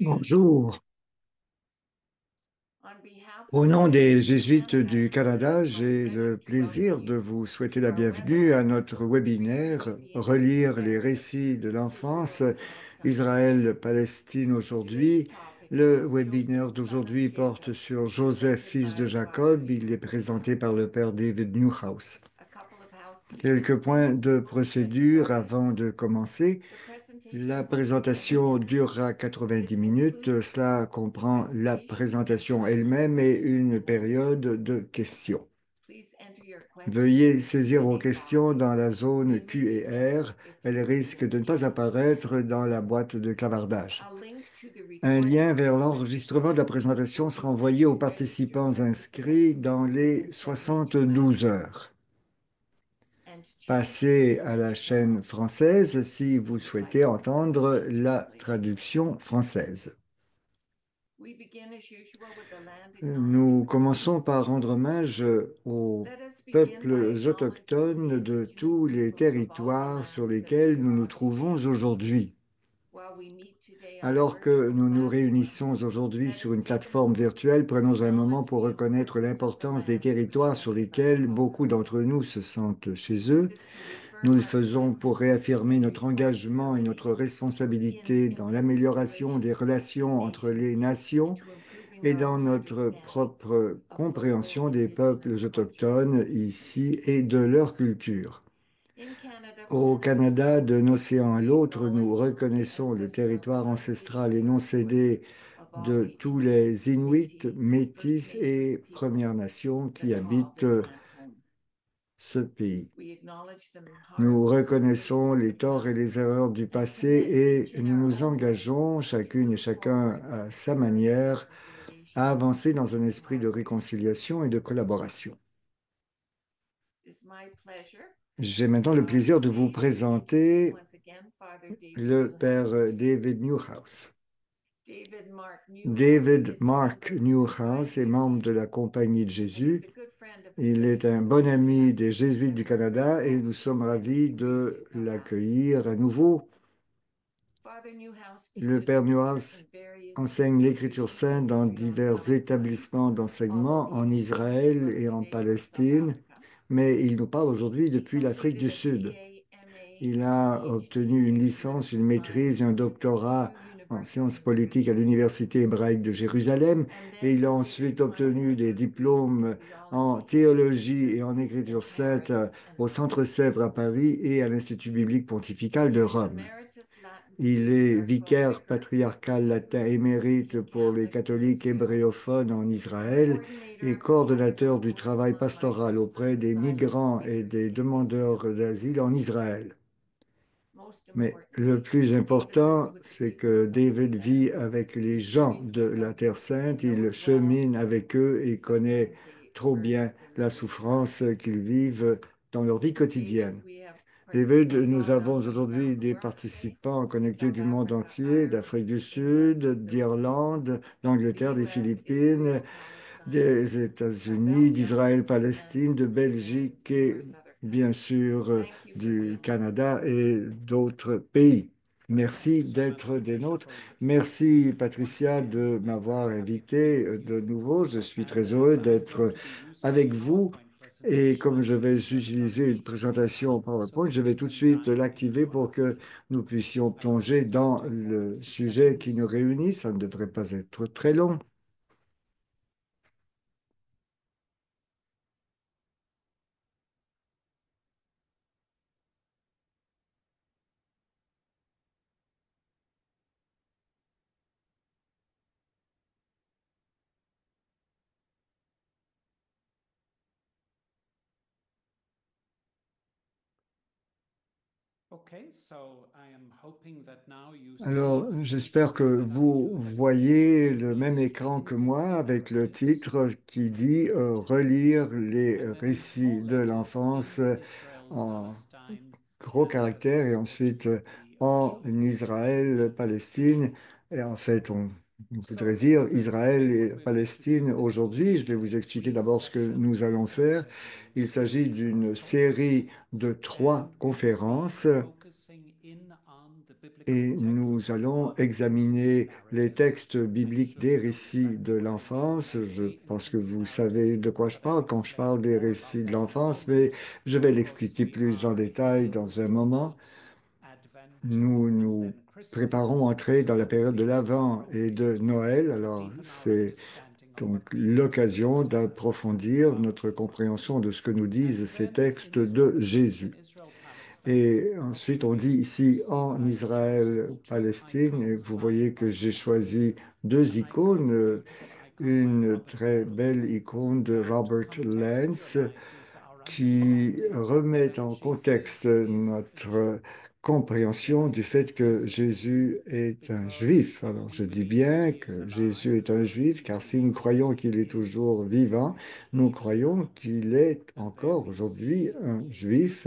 Bonjour. Au nom des Jésuites du Canada, j'ai le plaisir de vous souhaiter la bienvenue à notre webinaire Relire les récits de l'enfance, Israël-Palestine aujourd'hui. Le webinaire d'aujourd'hui porte sur Joseph, fils de Jacob. Il est présenté par le père David Newhouse. Quelques points de procédure avant de commencer. La présentation durera 90 minutes. Cela comprend la présentation elle-même et une période de questions. Veuillez saisir vos questions dans la zone Q et R. Elles risquent de ne pas apparaître dans la boîte de clavardage. Un lien vers l'enregistrement de la présentation sera envoyé aux participants inscrits dans les 72 heures. Passez à la chaîne française si vous souhaitez entendre la traduction française. Nous commençons par rendre hommage aux peuples autochtones de tous les territoires sur lesquels nous nous trouvons aujourd'hui. Alors que nous nous réunissons aujourd'hui sur une plateforme virtuelle, prenons un moment pour reconnaître l'importance des territoires sur lesquels beaucoup d'entre nous se sentent chez eux. Nous le faisons pour réaffirmer notre engagement et notre responsabilité dans l'amélioration des relations entre les nations et dans notre propre compréhension des peuples autochtones ici et de leur culture. Au Canada, d'un océan à l'autre, nous reconnaissons le territoire ancestral et non cédé de tous les Inuits, Métis et Premières Nations qui habitent ce pays. Nous reconnaissons les torts et les erreurs du passé et nous nous engageons, chacune et chacun à sa manière, à avancer dans un esprit de réconciliation et de collaboration. J'ai maintenant le plaisir de vous présenter le père David Newhouse. David Mark Newhouse est membre de la Compagnie de Jésus. Il est un bon ami des Jésuites du Canada et nous sommes ravis de l'accueillir à nouveau. Le père Newhouse enseigne l'Écriture sainte dans divers établissements d'enseignement en Israël et en Palestine, mais il nous parle aujourd'hui depuis l'Afrique du Sud. Il a obtenu une licence, une maîtrise et un doctorat en sciences politiques à l'Université hébraïque de Jérusalem et il a ensuite obtenu des diplômes en théologie et en écriture sainte au Centre Sèvres à Paris et à l'Institut biblique pontifical de Rome. Il est vicaire patriarcal latin émérite pour les catholiques hébréophones en Israël et coordonnateur du travail pastoral auprès des migrants et des demandeurs d'asile en Israël. Mais le plus important, c'est que David vit avec les gens de la Terre Sainte, il chemine avec eux et connaît trop bien la souffrance qu'ils vivent dans leur vie quotidienne. David, nous avons aujourd'hui des participants connectés du monde entier, d'Afrique du Sud, d'Irlande, d'Angleterre, des Philippines, des États-Unis, d'Israël, Palestine, de Belgique et bien sûr du Canada et d'autres pays. Merci d'être des nôtres. Merci Patricia de m'avoir invité de nouveau. Je suis très heureux d'être avec vous. Et comme je vais utiliser une présentation PowerPoint, je vais tout de suite l'activer pour que nous puissions plonger dans le sujet qui nous réunit. Ça ne devrait pas être très long. Alors, j'espère que vous voyez le même écran que moi avec le titre qui dit Relire les récits de l'enfance en gros caractères et ensuite en Israël, Palestine. Et en fait, on voudrait dire Israël et Palestine aujourd'hui. Je vais vous expliquer d'abord ce que nous allons faire. Il s'agit d'une série de 3 conférences et nous allons examiner les textes bibliques des récits de l'enfance. Je pense que vous savez de quoi je parle quand je parle des récits de l'enfance, mais je vais l'expliquer plus en détail dans un moment. Nous nous préparons à entrer dans la période de l'Avent et de Noël, alors c'est donc l'occasion d'approfondir notre compréhension de ce que nous disent ces textes de Jésus. Et ensuite, on dit ici en Israël, Palestine, et vous voyez que j'ai choisi deux icônes, une très belle icône de Robert Lance qui remet en contexte notre compréhension du fait que Jésus est un juif. Alors je dis bien que Jésus est un juif, car si nous croyons qu'il est toujours vivant, nous croyons qu'il est encore aujourd'hui un juif.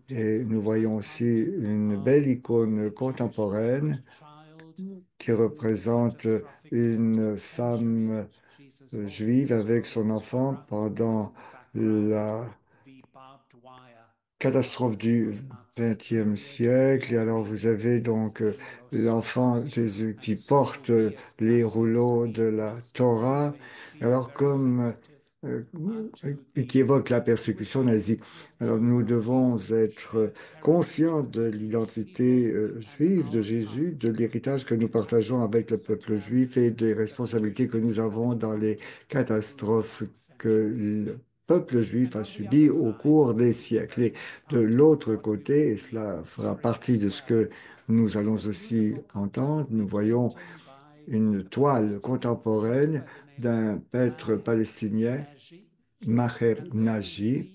Et nous voyons aussi une belle icône contemporaine qui représente une femme juive avec son enfant pendant la catastrophe du XXe siècle. Et alors vous avez donc l'enfant Jésus qui porte les rouleaux de la Torah. Alors comme euh, et qui évoque la persécution nazie. Alors nous devons être conscients de l'identité juive de Jésus, de l'héritage que nous partageons avec le peuple juif et des responsabilités que nous avons dans les catastrophes que le peuple juif a subies au cours des siècles. Et de l'autre côté, et cela fera partie de ce que nous allons aussi entendre, nous voyons une toile contemporaine d'un peintre palestinien, Maher Naji.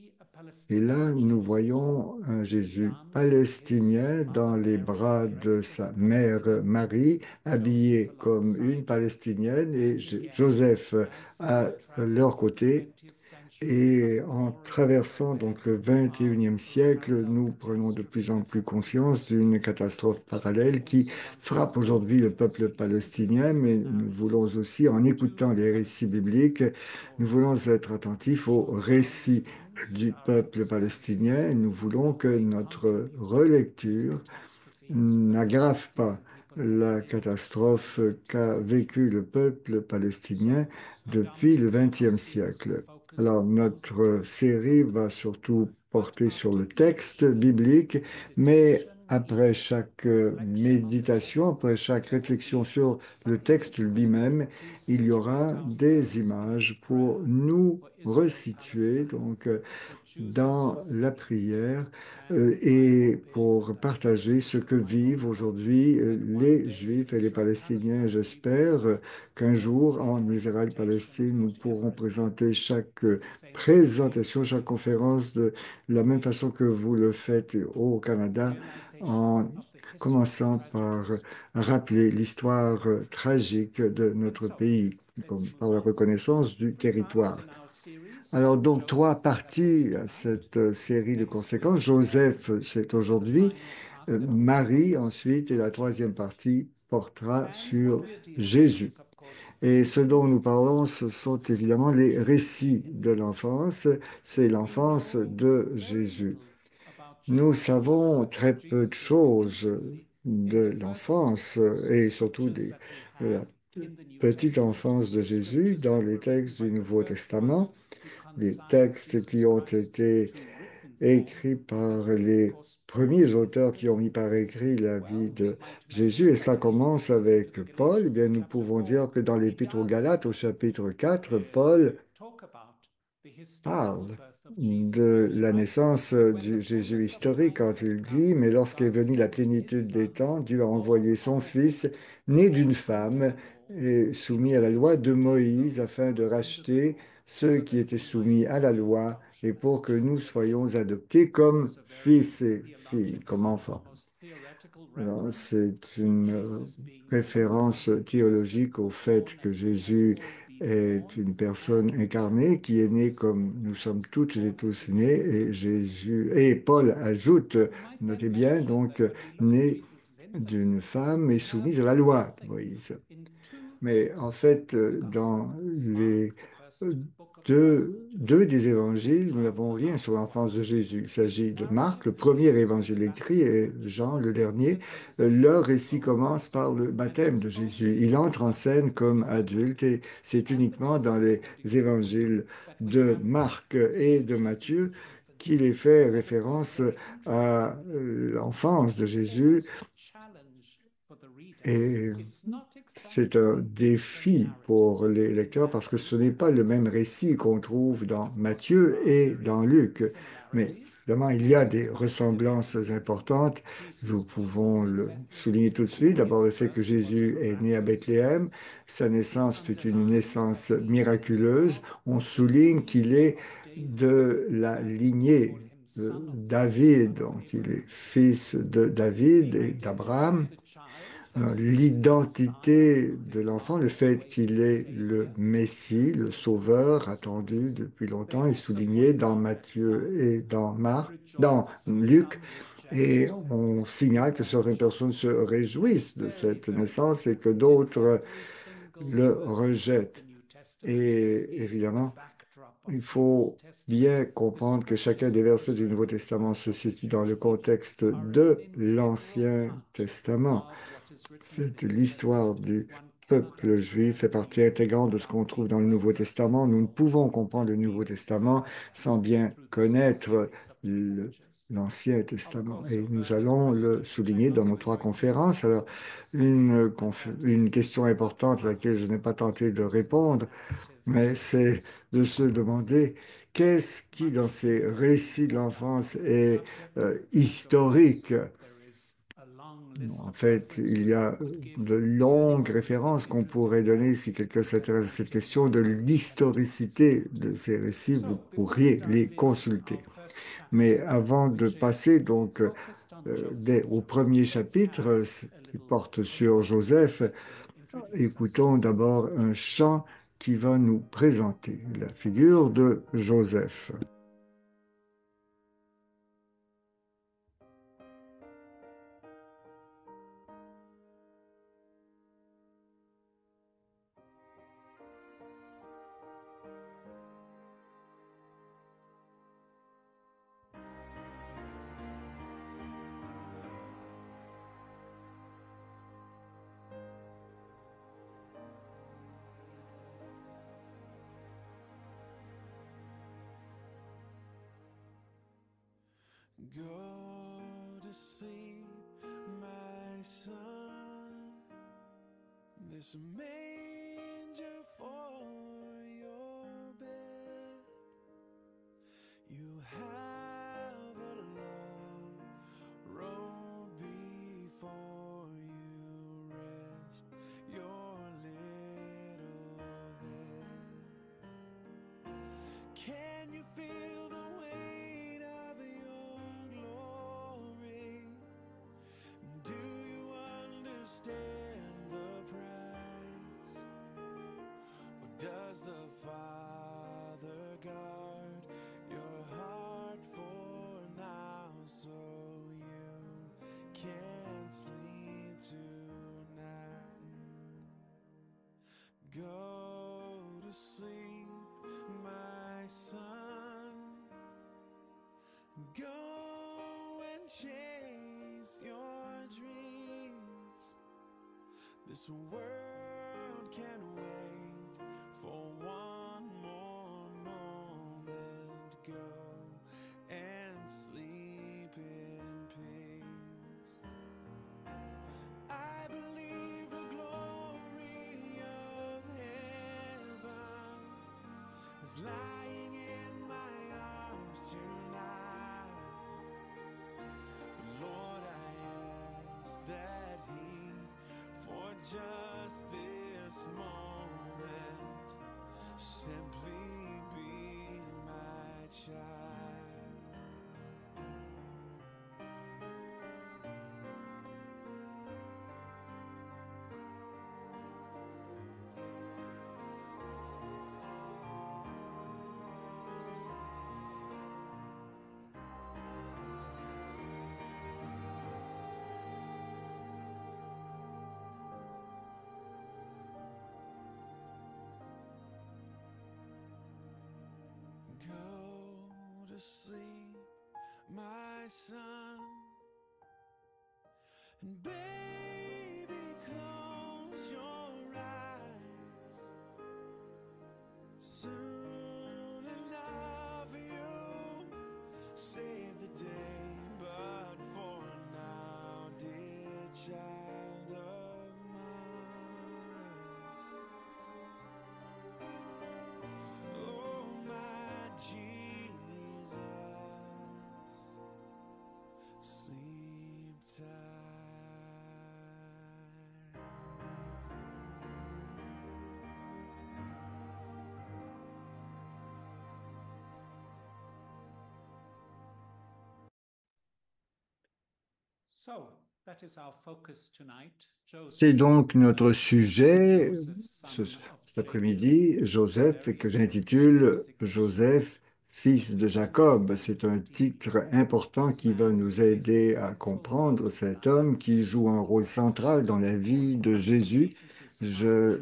Et là, nous voyons un Jésus palestinien dans les bras de sa mère Marie, habillée comme une Palestinienne, et Joseph à leur côté. Et en traversant donc le 21e siècle, nous prenons de plus en plus conscience d'une catastrophe parallèle qui frappe aujourd'hui le peuple palestinien, mais nous voulons aussi, en écoutant les récits bibliques, nous voulons être attentifs aux récits du peuple palestinien. Nous voulons que notre relecture n'aggrave pas la catastrophe qu'a vécue le peuple palestinien depuis le XXe siècle. Alors, notre série va surtout porter sur le texte biblique, mais après chaque méditation, après chaque réflexion sur le texte lui-même, il y aura des images pour nous resituer donc dans la prière et pour partager ce que vivent aujourd'hui les Juifs et les Palestiniens. J'espère qu'un jour, en Israël-Palestine, nous pourrons présenter chaque présentation, chaque conférence de la même façon que vous le faites au Canada, en commençant par rappeler l'histoire tragique de notre pays, comme par la reconnaissance du territoire. Alors, donc, trois parties à cette série de conséquences. Joseph, c'est aujourd'hui. Marie, ensuite, et la troisième partie portera sur Jésus. Et ce dont nous parlons, ce sont évidemment les récits de l'enfance. C'est l'enfance de Jésus. Nous savons très peu de choses de l'enfance et surtout de la petite enfance de Jésus dans les textes du Nouveau Testament, les textes qui ont été écrits par les premiers auteurs qui ont mis par écrit la vie de Jésus. Et cela commence avec Paul. Eh bien, nous pouvons dire que dans l'Épître aux Galates, au chapitre 4, Paul parle de la naissance du Jésus historique quand il dit, mais lorsqu'est venue la plénitude des temps, Dieu a envoyé son Fils, né d'une femme et soumis à la loi de Moïse, afin de racheter ceux qui étaient soumis à la loi et pour que nous soyons adoptés comme fils et filles, comme enfants. Alors, c'est une référence théologique au fait que Jésus est une personne incarnée qui est née comme nous sommes toutes et tous nés. Et Jésus, et Paul ajoute, notez bien, donc né d'une femme et soumise à la loi de Moïse. Mais en fait, dans les deux des évangiles, nous n'avons rien sur l'enfance de Jésus. Il s'agit de Marc, le premier évangile écrit, et Jean, le dernier. Leur récit commence par le baptême de Jésus. Il entre en scène comme adulte et c'est uniquement dans les évangiles de Marc et de Matthieu qu'il est fait référence à l'enfance de Jésus. Et c'est un défi pour les lecteurs parce que ce n'est pas le même récit qu'on trouve dans Matthieu et dans Luc. Mais évidemment, il y a des ressemblances importantes. Nous pouvons le souligner tout de suite. D'abord, le fait que Jésus est né à Bethléem. Sa naissance fut une naissance miraculeuse. On souligne qu'il est de la lignée de David, donc il est fils de David et d'Abraham. L'identité de l'enfant, le fait qu'il est le Messie, le Sauveur attendu depuis longtemps, est souligné dans Matthieu et dans Marc, dans Luc. Et on signale que certaines personnes se réjouissent de cette naissance et que d'autres le rejettent. Et évidemment, il faut bien comprendre que chacun des versets du Nouveau Testament se situe dans le contexte de l'Ancien Testament. L'histoire du peuple juif fait partie intégrante de ce qu'on trouve dans le Nouveau Testament. Nous ne pouvons comprendre le Nouveau Testament sans bien connaître l'Ancien Testament. Et nous allons le souligner dans nos trois conférences. Alors, une question importante à laquelle je n'ai pas tenté de répondre, mais c'est de se demander qu'est-ce qui, dans ces récits de l'enfance, est historique. En fait, il y a de longues références qu'on pourrait donner si quelqu'un s'intéresse à cette question de l'historicité de ces récits. Vous pourriez les consulter. Mais avant de passer donc au premier chapitre qui porte sur Joseph, écoutons d'abord un chant qui va nous présenter la figure de Joseph. Go to sleep, my son. There's a manger for your bed. You have a long road before you rest your little head. Can you feel the weight of your glory? Do you understand the price? Or does the Father guard your heart for now so you can sleep tonight? Go to sleep, my son. Go and chase your dreams. This world can wait for one more moment. Go and sleep in peace. I believe the glory of heaven is lying in my arms tonight. But Lord, I ask that He, for just this moment, simply be my child. to sleep, my son. And baby, close your eyes. Soon enough, you save the day, but for now, dear child of mine. Oh, my Jesus, sleep tight. C'est donc notre sujet cet après-midi, Joseph, que j'intitule Joseph, fils de Jacob. C'est un titre important qui va nous aider à comprendre cet homme qui joue un rôle central dans la vie de Jésus. Je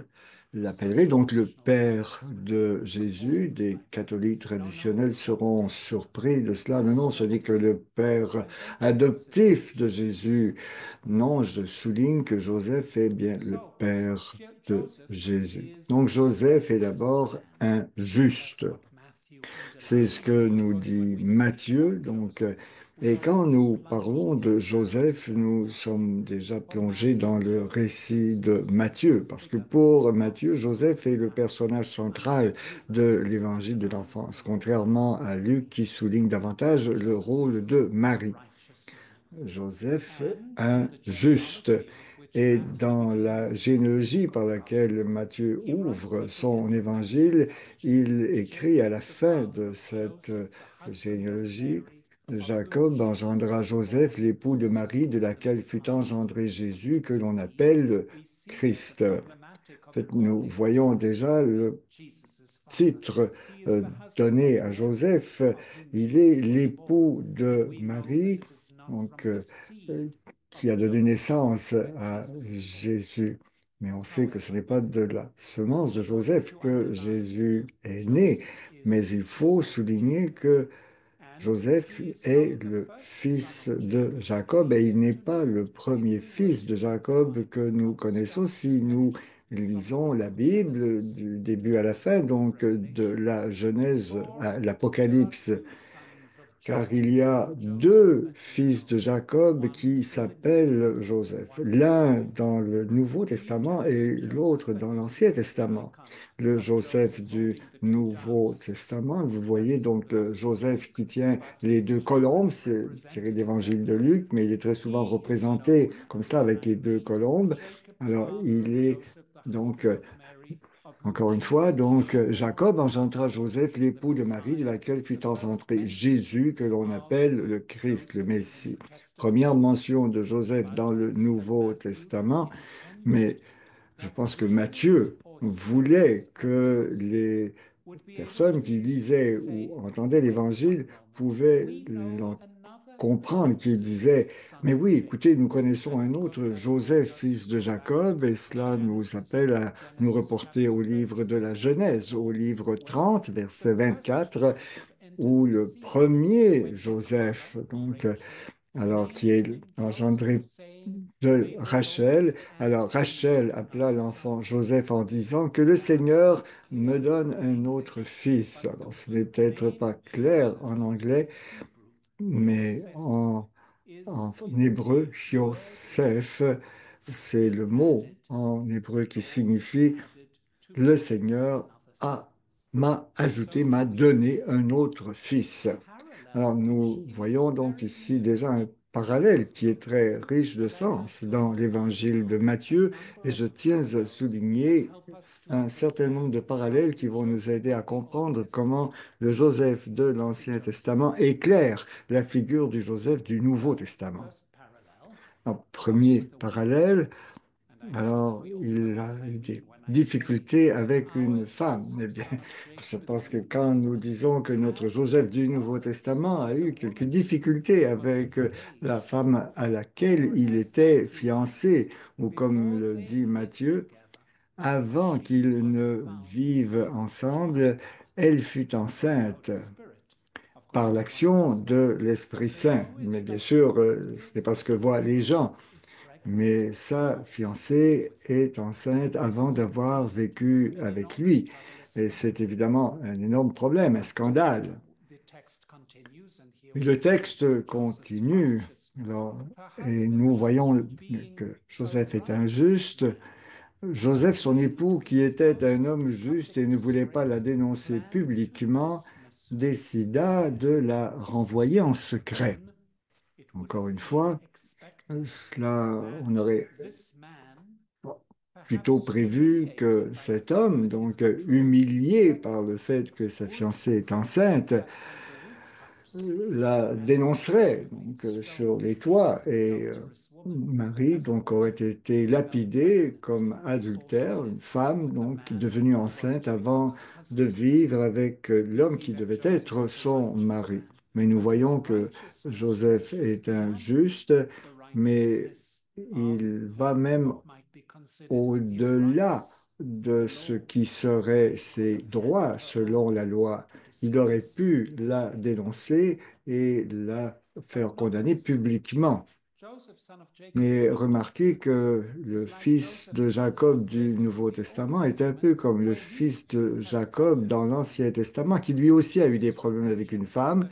l'appellerai donc le père de Jésus. Des catholiques traditionnels seront surpris de cela. Non, non, ce n'est que le père adoptif de Jésus. Non, je souligne que Joseph est bien le père de Jésus. Donc Joseph est d'abord un juste. C'est ce que nous dit Matthieu. Et quand nous parlons de Joseph, nous sommes déjà plongés dans le récit de Matthieu, parce que pour Matthieu, Joseph est le personnage central de l'évangile de l'enfance, contrairement à Luc qui souligne davantage le rôle de Marie. Joseph, un juste. Et dans la généalogie par laquelle Matthieu ouvre son évangile, il écrit à la fin de cette généalogie, Jacob engendra Joseph, l'époux de Marie, de laquelle fut engendré Jésus, que l'on appelle Christ. En fait, nous voyons déjà le titre donné à Joseph. Il est l'époux de Marie, donc, euh, qui a donné naissance à Jésus. Mais on sait que ce n'est pas de la semence de Joseph que Jésus est né. Mais il faut souligner que Joseph est le fils de Jacob et il n'est pas le premier fils de Jacob que nous connaissons si nous lisons la Bible du début à la fin, donc de la Genèse à l'Apocalypse, car il y a deux fils de Jacob qui s'appellent Joseph, l'un dans le Nouveau Testament et l'autre dans l'Ancien Testament. Le Joseph du Nouveau Testament, vous voyez donc le Joseph qui tient les deux colombes, c'est tiré de l'Évangile de Luc, mais il est très souvent représenté comme ça avec les deux colombes. Alors, il est donc encore une fois, Jacob engendra Joseph, l'époux de Marie, de laquelle fut engendré Jésus, que l'on appelle le Christ, le Messie. Première mention de Joseph dans le Nouveau Testament, mais je pense que Matthieu voulait que les personnes qui lisaient ou entendaient l'Évangile pouvaient comprendre qu'il disait, mais oui, écoutez, nous connaissons un autre Joseph, fils de Jacob, et cela nous appelle à nous reporter au livre de la Genèse, au livre 30, verset 24, où le premier Joseph, alors qui est engendré de Rachel, alors Rachel appela l'enfant Joseph en disant que le Seigneur me donne un autre fils. Alors ce n'est peut-être pas clair en anglais, mais en hébreu, Yosef, c'est le mot en hébreu qui signifie le Seigneur m'a ajouté, m'a donné un autre fils. Alors nous voyons donc ici déjà un parallèle qui est très riche de sens dans l'évangile de Matthieu et je tiens à souligner un certain nombre de parallèles qui vont nous aider à comprendre comment le Joseph de l'Ancien Testament éclaire la figure du Joseph du Nouveau Testament. En premier parallèle, alors il a eu des difficultés avec une femme. Eh bien, je pense que quand nous disons que notre Joseph du Nouveau Testament a eu quelques difficultés avec la femme à laquelle il était fiancé, ou comme le dit Matthieu, avant qu'ils ne vivent ensemble, elle fut enceinte par l'action de l'Esprit Saint. Mais bien sûr, ce n'est pas ce que voient les gens. Mais sa fiancée est enceinte avant d'avoir vécu avec lui. Et c'est évidemment un énorme problème, un scandale. Et le texte continue, alors, et nous voyons que Joseph est injuste. Joseph, son époux, qui était un homme juste et ne voulait pas la dénoncer publiquement, décida de la renvoyer en secret. Encore une fois, cela, on aurait plutôt prévu que cet homme, donc humilié par le fait que sa fiancée est enceinte, la dénoncerait donc, sur les toits et Marie donc aurait été lapidée comme adultère, une femme donc devenue enceinte avant de vivre avec l'homme qui devait être son mari. Mais nous voyons que Joseph est injuste, mais il va même au-delà de ce qui serait ses droits selon la loi. Il aurait pu la dénoncer et la faire condamner publiquement. Mais remarquez que le fils de Jacob du Nouveau Testament est un peu comme le fils de Jacob dans l'Ancien Testament, qui lui aussi a eu des problèmes avec une femme,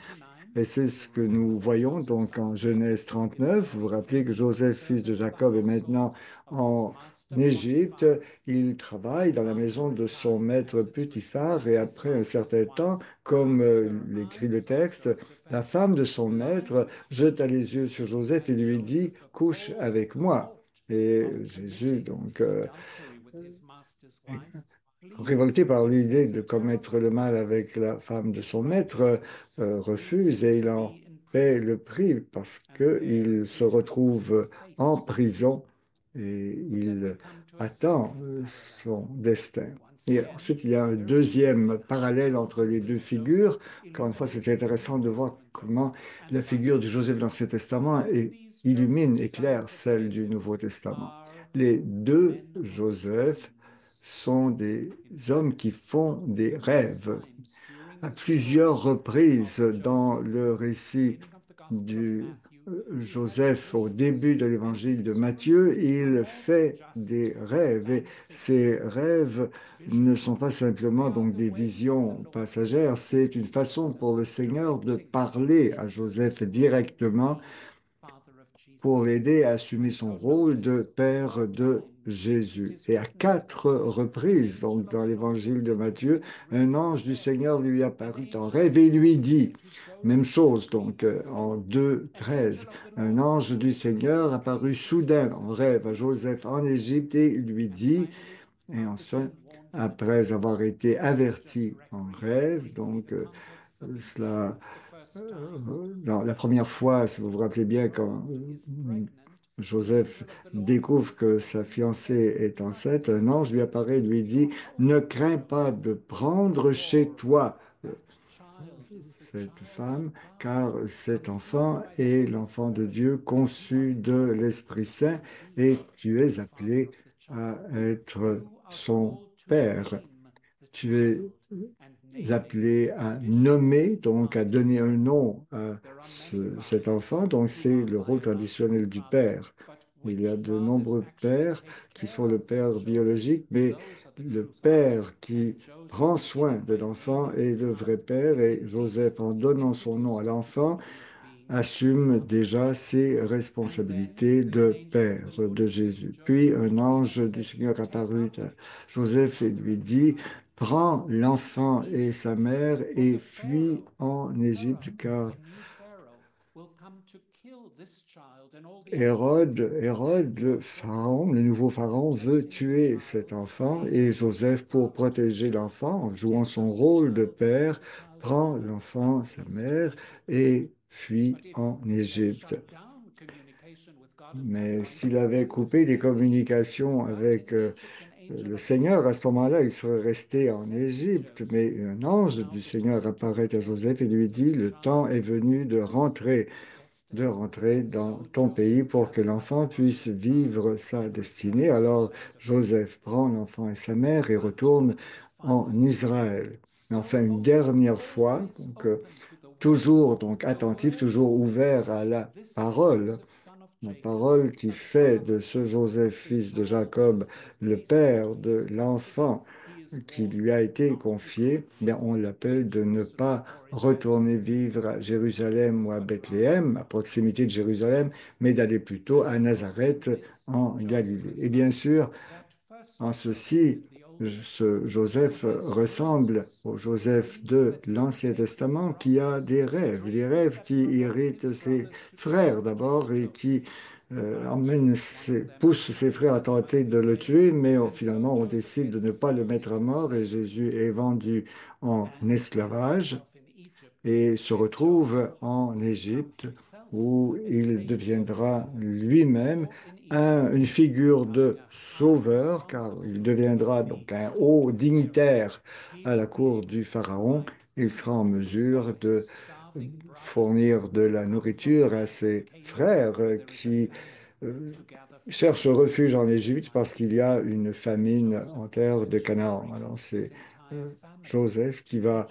et c'est ce que nous voyons donc en Genèse 39. Vous vous rappelez que Joseph, fils de Jacob, est maintenant en Égypte. Il travaille dans la maison de son maître Potiphar et après un certain temps, comme l'écrit le texte, la femme de son maître jeta les yeux sur Joseph et lui dit, couche avec moi. Et Jésus, donc, révolté par l'idée de commettre le mal avec la femme de son maître, refuse et il en paie le prix parce qu'il se retrouve en prison et il attend son destin. Et ensuite, il y a un deuxième parallèle entre les deux figures. Encore une fois, c'est intéressant de voir comment la figure de Joseph dans l'Ancien Testament illumine, éclaire celle du Nouveau Testament. Les deux Joseph sont des hommes qui font des rêves. À plusieurs reprises dans le récit du Joseph au début de l'évangile de Matthieu, il fait des rêves et ces rêves ne sont pas simplement donc des visions passagères, c'est une façon pour le Seigneur de parler à Joseph directement pour l'aider à assumer son rôle de père de Jésus. Et à quatre reprises, donc dans l'évangile de Matthieu, un ange du Seigneur lui apparut en rêve et lui dit, même chose donc en 2:13, un ange du Seigneur apparut soudain en rêve à Joseph en Égypte et lui dit, et enfin, après avoir été averti en rêve, donc cela non, la première fois, si vous vous rappelez bien, quand Joseph découvre que sa fiancée est enceinte, un ange lui apparaît et lui dit, ne crains pas de prendre chez toi cette femme, car cet enfant est l'enfant de Dieu conçu de l'Esprit Saint et tu es appelé à être son père. Tu es appelé à nommer, donc à donner un nom à cet enfant. Donc c'est le rôle traditionnel du père. Il y a de nombreux pères qui sont le père biologique, mais le père qui prend soin de l'enfant est le vrai père. Et Joseph, en donnant son nom à l'enfant, assume déjà ses responsabilités de père de Jésus. Puis un ange du Seigneur apparut à Joseph et lui dit, prends l'enfant et sa mère et fuis en Égypte, car Hérode, le pharaon, le nouveau pharaon, veut tuer cet enfant et Joseph, pour protéger l'enfant, en jouant son rôle de père, prend l'enfant, sa mère, et fuit en Égypte. Mais s'il avait coupé les communications avec le Seigneur, à ce moment-là, il serait resté en Égypte. Mais un ange du Seigneur apparaît à Joseph et lui dit, le temps est venu de rentrer dans ton pays pour que l'enfant puisse vivre sa destinée. Alors Joseph prend l'enfant et sa mère et retourne en Israël. Mais enfin, une dernière fois, donc, toujours donc attentif, toujours ouvert à la parole qui fait de ce Joseph, fils de Jacob, le père de l'enfant qui lui a été confié, eh bien, on l'appelle de ne pas retourner vivre à Jérusalem ou à Bethléem, à proximité de Jérusalem, mais d'aller plutôt à Nazareth en Galilée. Et bien sûr, en ceci, ce Joseph ressemble au Joseph de l'Ancien Testament qui a des rêves qui irritent ses frères d'abord et qui poussent ses frères à tenter de le tuer, mais finalement on décide de ne pas le mettre à mort et Jésus est vendu en esclavage et se retrouve en Égypte où il deviendra lui-même une figure de sauveur, car il deviendra donc un haut dignitaire à la cour du Pharaon. Il sera en mesure de fournir de la nourriture à ses frères qui euh, cherchent refuge en Égypte parce qu'il y a une famine en terre de Canaan. Alors c'est euh, Joseph qui va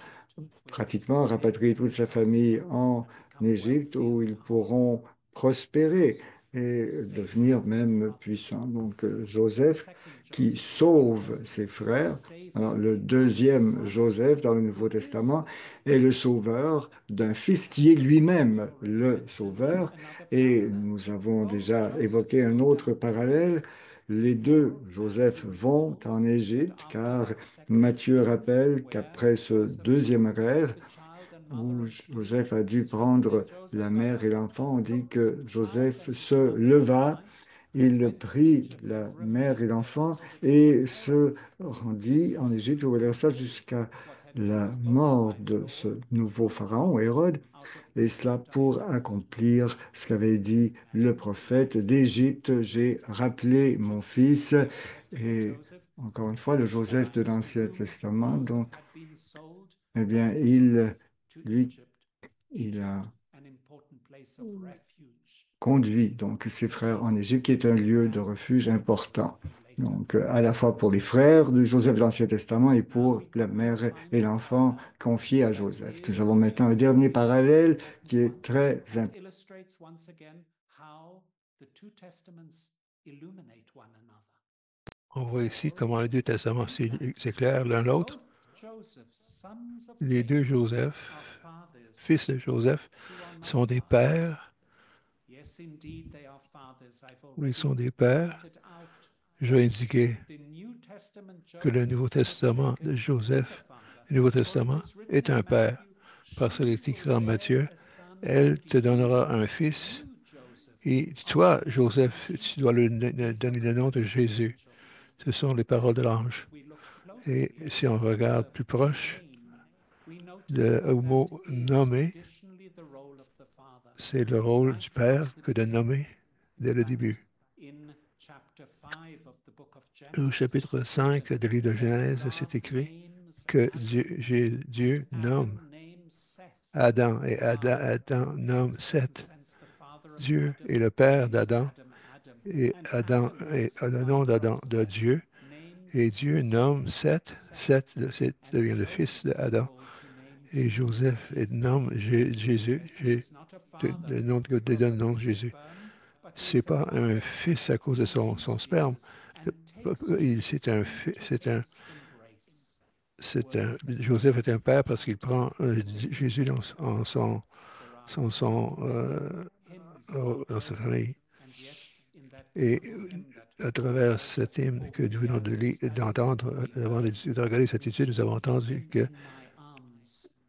pratiquement rapatrier toute sa famille en Égypte où ils pourront prospérer et devenir même puissants. Donc Joseph qui sauve ses frères. Alors, le deuxième Joseph dans le Nouveau Testament est le sauveur d'un fils qui est lui-même le sauveur. Et nous avons déjà évoqué un autre parallèle. Les deux Joseph vont en Égypte car Matthieu rappelle qu'après ce deuxième rêve, où Joseph a dû prendre la mère et l'enfant, on dit que Joseph se leva, il prit la mère et l'enfant et se rendit en Égypte, où il resta jusqu'à la mort de ce nouveau pharaon, Hérode, et cela pour accomplir ce qu'avait dit le prophète d'Égypte, j'ai rappelé mon fils, et encore une fois, le Joseph de l'Ancien Testament, donc, eh bien, lui, il a conduit donc ses frères en Égypte, qui est un lieu de refuge important. Donc, à la fois pour les frères de Joseph de l'Ancien Testament et pour la mère et l'enfant confiés à Joseph. Nous avons maintenant un dernier parallèle qui est très important. On voit ici comment les deux testaments s'éclairent l'un l'autre. Les deux Joseph, fils de Joseph, sont des pères. Oui, ils sont des pères. Je vais indiquer que le Nouveau Testament de Joseph, le Nouveau Testament, est un père. Parce qu'il est écrit en Matthieu, elle te donnera un fils, et toi, Joseph, tu dois lui donner le nom de Jésus. Ce sont les paroles de l'ange. Et si on regarde plus proche, le mot nommer, c'est le rôle du père que de nommer dès le début. Au chapitre 5 de livre de Genèse, c'est écrit que Dieu nomme Adam et Adam nomme Seth. Dieu est le père d'Adam et Adam a le nom d'Adam de Dieu et Dieu nomme Seth. Seth devient le fils d'Adam et Joseph nomme Jésus. Le nom de Dieu donne le nom de Jésus. C'est pas un fils à cause de son sperme. Joseph est un père parce qu'il prend Jésus dans sa famille. Et à travers cet hymne que nous venons d'entendre, avant de regarder cette étude, nous avons entendu que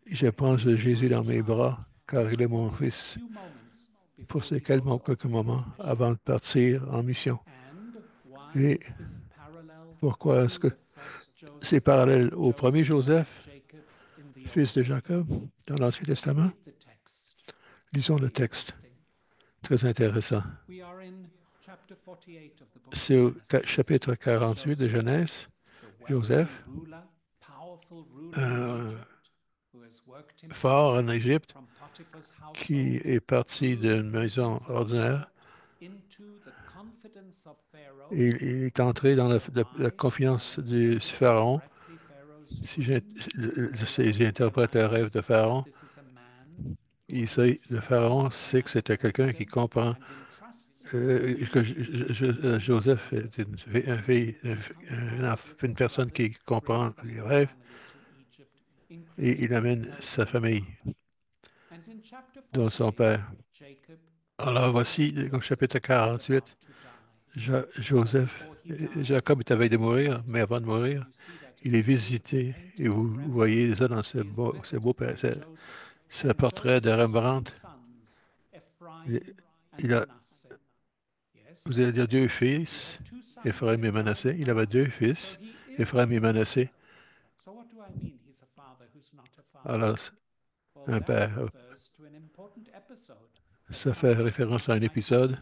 je prends Jésus dans mes bras, car il est mon fils, pour ces quelques moments avant de partir en mission. Et pourquoi est-ce que c'est parallèle au premier Joseph, fils de Jacob, dans l'Ancien Testament? Lisons le texte. Très intéressant. C'est au chapitre 48 de Genèse. Joseph, un fort en Égypte, qui est parti d'une maison ordinaire. Il est entré dans la confiance du Pharaon. Si j'interprète le rêve de Pharaon, Le pharaon sait que c'était quelqu'un qui comprend, que Joseph est une personne qui comprend les rêves et il amène sa famille, dont son père. Alors voici au chapitre 48, Joseph, Jacob est à veille de mourir, mais avant de mourir, il est visité et vous voyez ça dans ce portrait de Rembrandt. Il, il a, vous allez dire deux fils, Ephraim et Manassé. Il avait deux fils, Ephraim et Manassé. Alors, un père. Ça fait référence à un épisode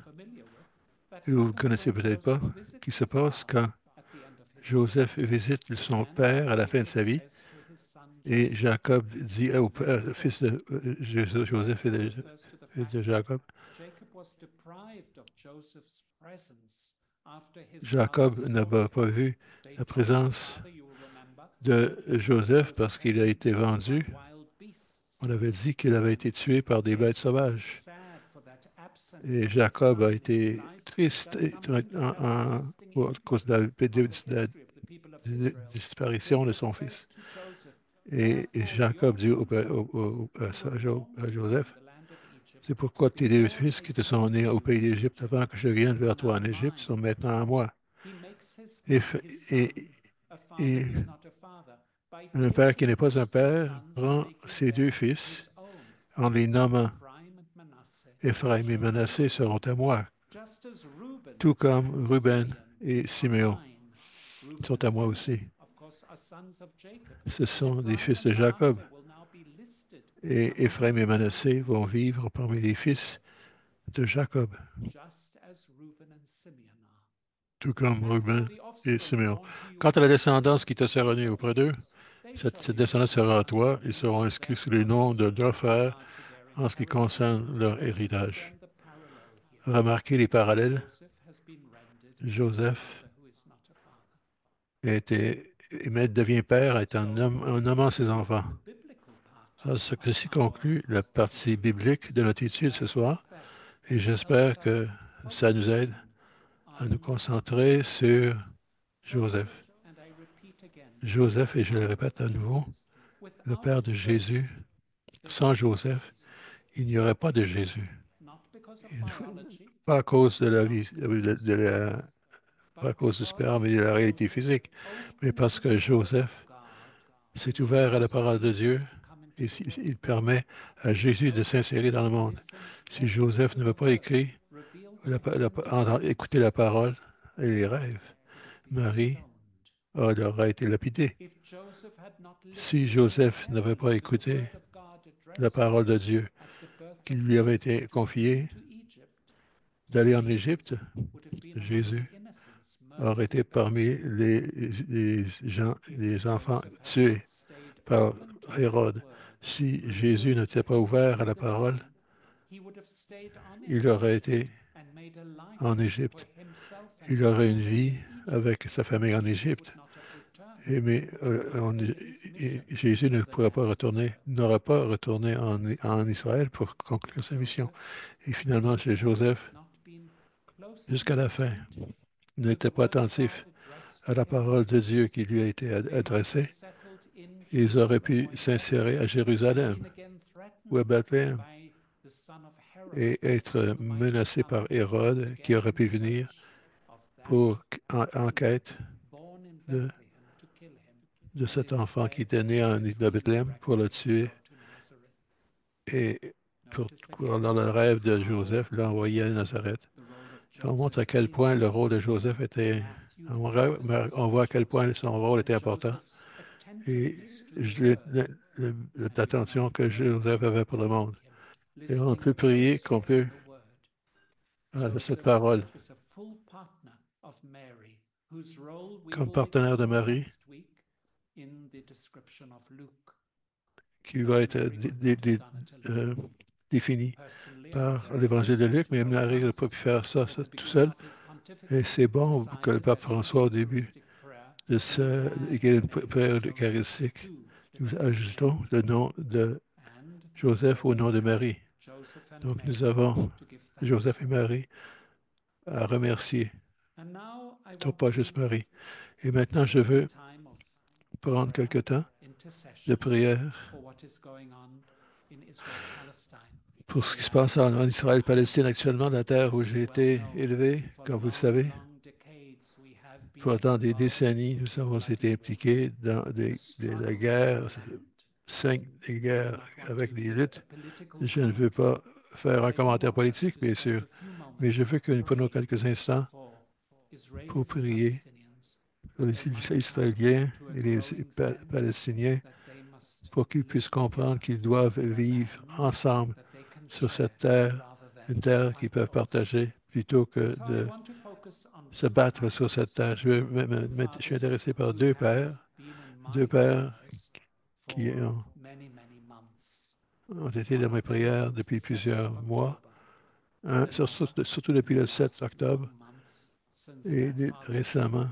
que vous ne connaissez peut-être pas, qui se passe quand Joseph visite son père à la fin de sa vie et Jacob dit fils de Joseph et de Jacob, Jacob n'a pas vu la présence de Joseph parce qu'il a été vendu. On avait dit qu'il avait été tué par des bêtes sauvages. Et Jacob a été triste à cause de la disparition de son fils. Et Jacob dit à Joseph, c'est pourquoi tes deux fils qui te sont nés au pays d'Égypte avant que je vienne vers toi en Égypte sont maintenant à moi. Et, et- et un père qui n'est pas un père prend ses deux fils en les nommant Ephraim et Manassé seront à moi, tout comme Ruben et Siméon sont à moi aussi. Ce sont des fils de Jacob. Et Ephraim et Manassé vont vivre parmi les fils de Jacob, tout comme Ruben et Siméon. Quant à la descendance qui te sera née auprès d'eux, cette descendance sera à toi. Ils seront inscrits sous les noms de leurs frères en ce qui concerne leur héritage. Remarquez les parallèles. Joseph devient père en nommant ses enfants. Alors, ce que ci conclut la partie biblique de notre étude ce soir, et j'espère que ça nous aide à nous concentrer sur Joseph. Joseph, et je le répète à nouveau, le père de Jésus. Sans Joseph, il n'y aurait pas de Jésus. Pas à cause de la vie, pas à cause du sperme et de la réalité physique, mais parce que Joseph s'est ouvert à la parole de Dieu et il permet à Jésus de s'insérer dans le monde. Si Joseph ne veut pas écrire, écouter la parole et les rêves, Marie aurait été lapidée. Si Joseph n'avait pas écouté la parole de Dieu qui lui avait été confiée d'aller en Égypte, Jésus aurait été parmi les enfants tués par Hérode. Si Jésus n'était pas ouvert à la parole, il aurait été en Égypte. Il aurait une vie avec sa famille en Égypte. Jésus ne pourra pas retourner, n'aura pas retourné en Israël pour conclure sa mission. Et finalement, chez Joseph, jusqu'à la fin, n'était pas attentif à la parole de Dieu qui lui a été adressée. Ils auraient pu s'insérer à Jérusalem ou à Bethléem et être menacés par Hérode qui aurait pu venir en quête de, de cet enfant qui était né en Bethléem pour le tuer et dans le rêve de Joseph, l'envoyer à Nazareth. On montre à quel point le rôle de Joseph était, on voit à quel point son rôle était important et l'attention que Joseph avait pour le monde. Et on peut prier qu'on peut, de cette parole, comme partenaire de Marie, qui va être défini par l'Évangile de Luc, mais Marie n'a pas pu faire ça tout seul. Et c'est bon que le pape François, au début qu'il y ait une prière eucharistique, nous ajoutons le nom de Joseph au nom de Marie. Donc nous avons Joseph et Marie à remercier, non pas juste Marie. Et maintenant, je veux prendre quelque temps de prière pour ce qui se passe en Israël-Palestine actuellement, la terre où j'ai été élevé, comme vous le savez. Pendant des décennies, nous avons été impliqués dans la guerre, des guerres avec des luttes. Je ne veux pas faire un commentaire politique, bien sûr, mais je veux que nous prenions quelques instants pour prier pour les Israéliens et les Palestiniens pour qu'ils puissent comprendre qu'ils doivent vivre ensemble sur cette terre, une terre qu'ils peuvent partager plutôt que de se battre sur cette terre. Je suis intéressé par deux pères qui ont été dans mes prières depuis plusieurs mois, surtout depuis le 7 octobre et récemment,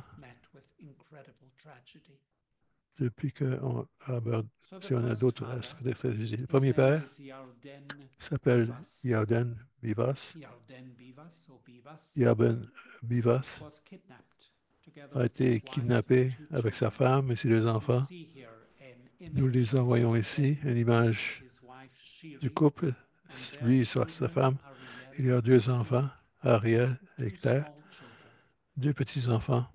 depuis qu'on aborde, si on a d'autres stratégies. Le premier père s'appelle Yarden Bivas. Yarden Bivas a été kidnappé avec sa femme et ses deux enfants. Nous les envoyons ici, une image du couple, lui et sa femme. Il y a deux enfants, Ariel et Claire, deux petits-enfants.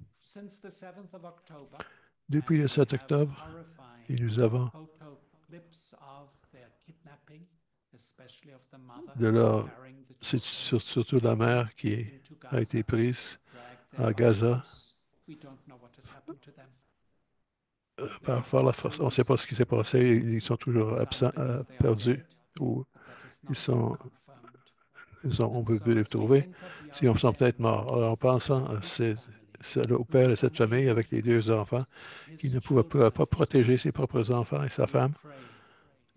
Depuis le 7 octobre, et nous avons de leur, c'est surtout la mère qui a été prise à Gaza. Par la force, on ne sait pas ce qui s'est passé, ils sont toujours absents, perdus, ou on peut plus les trouver. Si on sont peut-être morts. Alors, en pensant au père de cette famille avec les deux enfants, qui ne pouvait pas protéger ses propres enfants et sa femme,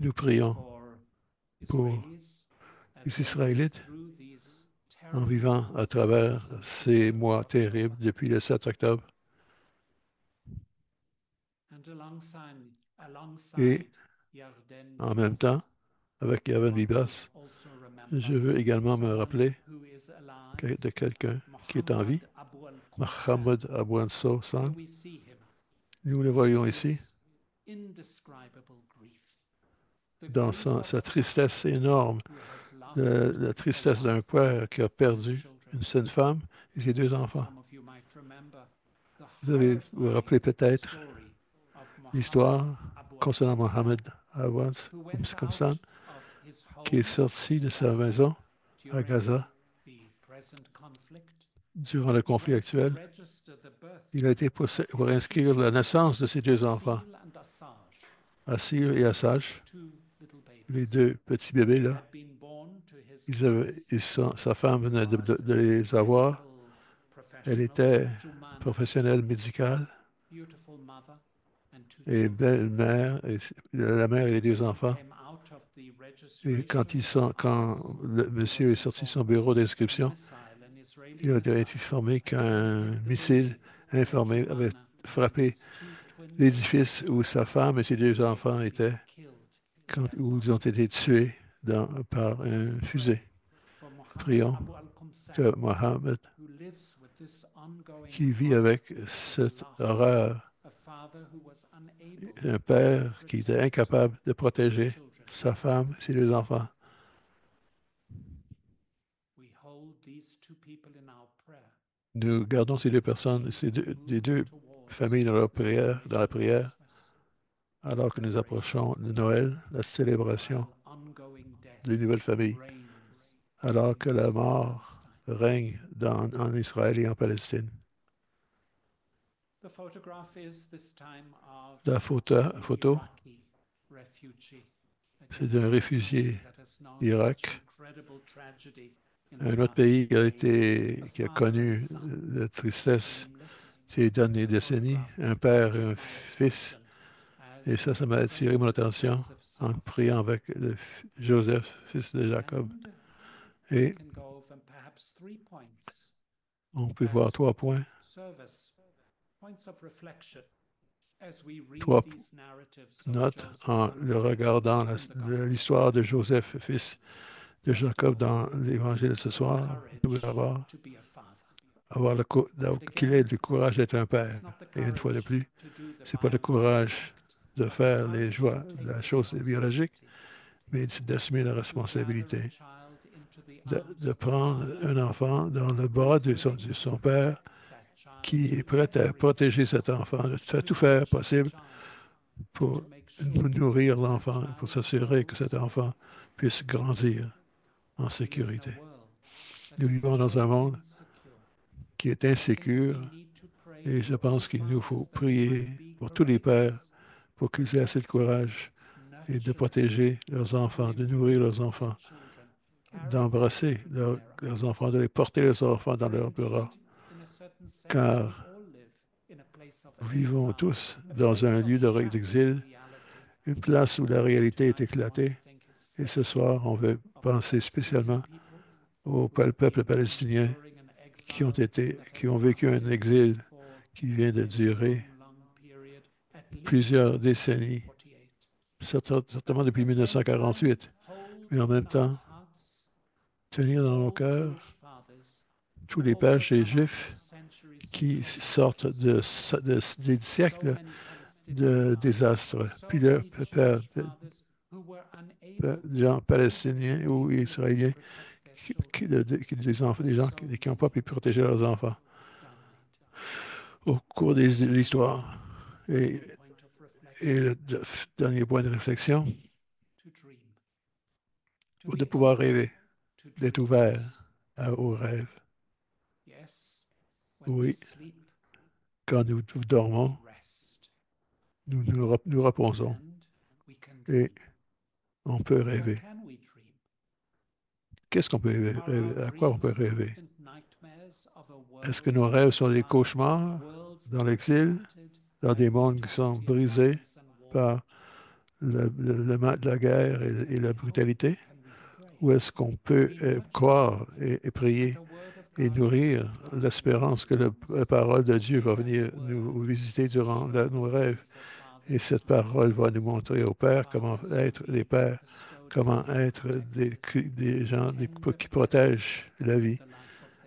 nous prions pour les Israélites en vivant à travers ces mois terribles depuis le 7 octobre. Et en même temps, avec Yarden Bibas, je veux également me rappeler de quelqu'un qui est en vie, Mohamed Abouanso Sang. Nous le voyons ici, dans sa tristesse énorme, la tristesse d'un père qui a perdu une saine femme et ses deux enfants. Vous vous rappelez peut-être l'histoire concernant Mohamed Awad, comme ça, qui est sorti de sa maison à Gaza durant le conflit actuel. Il a été pour inscrire la naissance de ses deux enfants, Assir et Assage, les deux petits bébés là. Sa femme venait de les avoir. Elle était professionnelle médicale et belle-mère, et la mère et les deux enfants. Et quand le monsieur est sorti de son bureau d'inscription, il a été informé qu'un missile informé avait frappé l'édifice où sa femme et ses deux enfants étaient, où ils ont été tués par une fusée. Prions que Mohamed, qui vit avec cette horreur, un père qui était incapable de protéger sa femme et ses deux enfants. Nous gardons ces deux personnes, les deux familles dans la prière, alors que nous approchons de Noël, la célébration des nouvelles familles, alors que la mort règne en Israël et en Palestine. La photo, c'est d'un réfugié d'Irak, un autre pays qui a connu la tristesse ces dernières décennies, un père et un fils. Et ça m'a attiré mon attention en priant avec Joseph, fils de Jacob. Et on peut voir 3 points. note en le regardant l'histoire de Joseph, fils de Jacob, dans l'Évangile ce soir. Vous pouvez avoir qu'il ait le courage d'être un père. Et une fois de plus, c'est pas le courage de faire la chose biologique, mais c'est d'assumer la responsabilité, de prendre un enfant dans le bras de son père qui est prêt à protéger cet enfant, de tout faire possible pour nourrir l'enfant, pour s'assurer que cet enfant puisse grandir en sécurité. Nous vivons dans un monde qui est insécure et je pense qu'il nous faut prier pour tous les pères pour qu'ils aient assez de courage et de protéger leurs enfants, de nourrir leurs enfants, d'embrasser leurs enfants, de les porter leurs enfants dans leurs bras, car nous vivons tous dans un lieu d'exil, une place où la réalité est éclatée. Et ce soir, on veut penser spécialement au peuple palestinien qui ont vécu un exil qui vient de durer plusieurs décennies, certainement depuis 1948. Mais en même temps, tenir dans nos cœurs tous les pères chez les Juifs qui sortent des siècles de désastres. Puis le père de gens palestiniens ou israéliens des gens qui n'ont pas pu protéger leurs enfants au cours de l'histoire. Et, et le dernier point de réflexion, de pouvoir rêver, d'être ouvert aux rêves. Oui, quand nous dormons, nous reposons et on peut rêver. Qu'est-ce qu'on peut rêver? À quoi on peut rêver? Est-ce que nos rêves sont des cauchemars dans l'exil, dans des mondes qui sont brisés par la guerre et la brutalité? Ou est-ce qu'on peut croire et prier et nourrir l'espérance que la parole de Dieu va venir nous visiter durant nos rêves? Et cette parole va nous montrer au Père comment être des pères, comment être des gens qui protègent la vie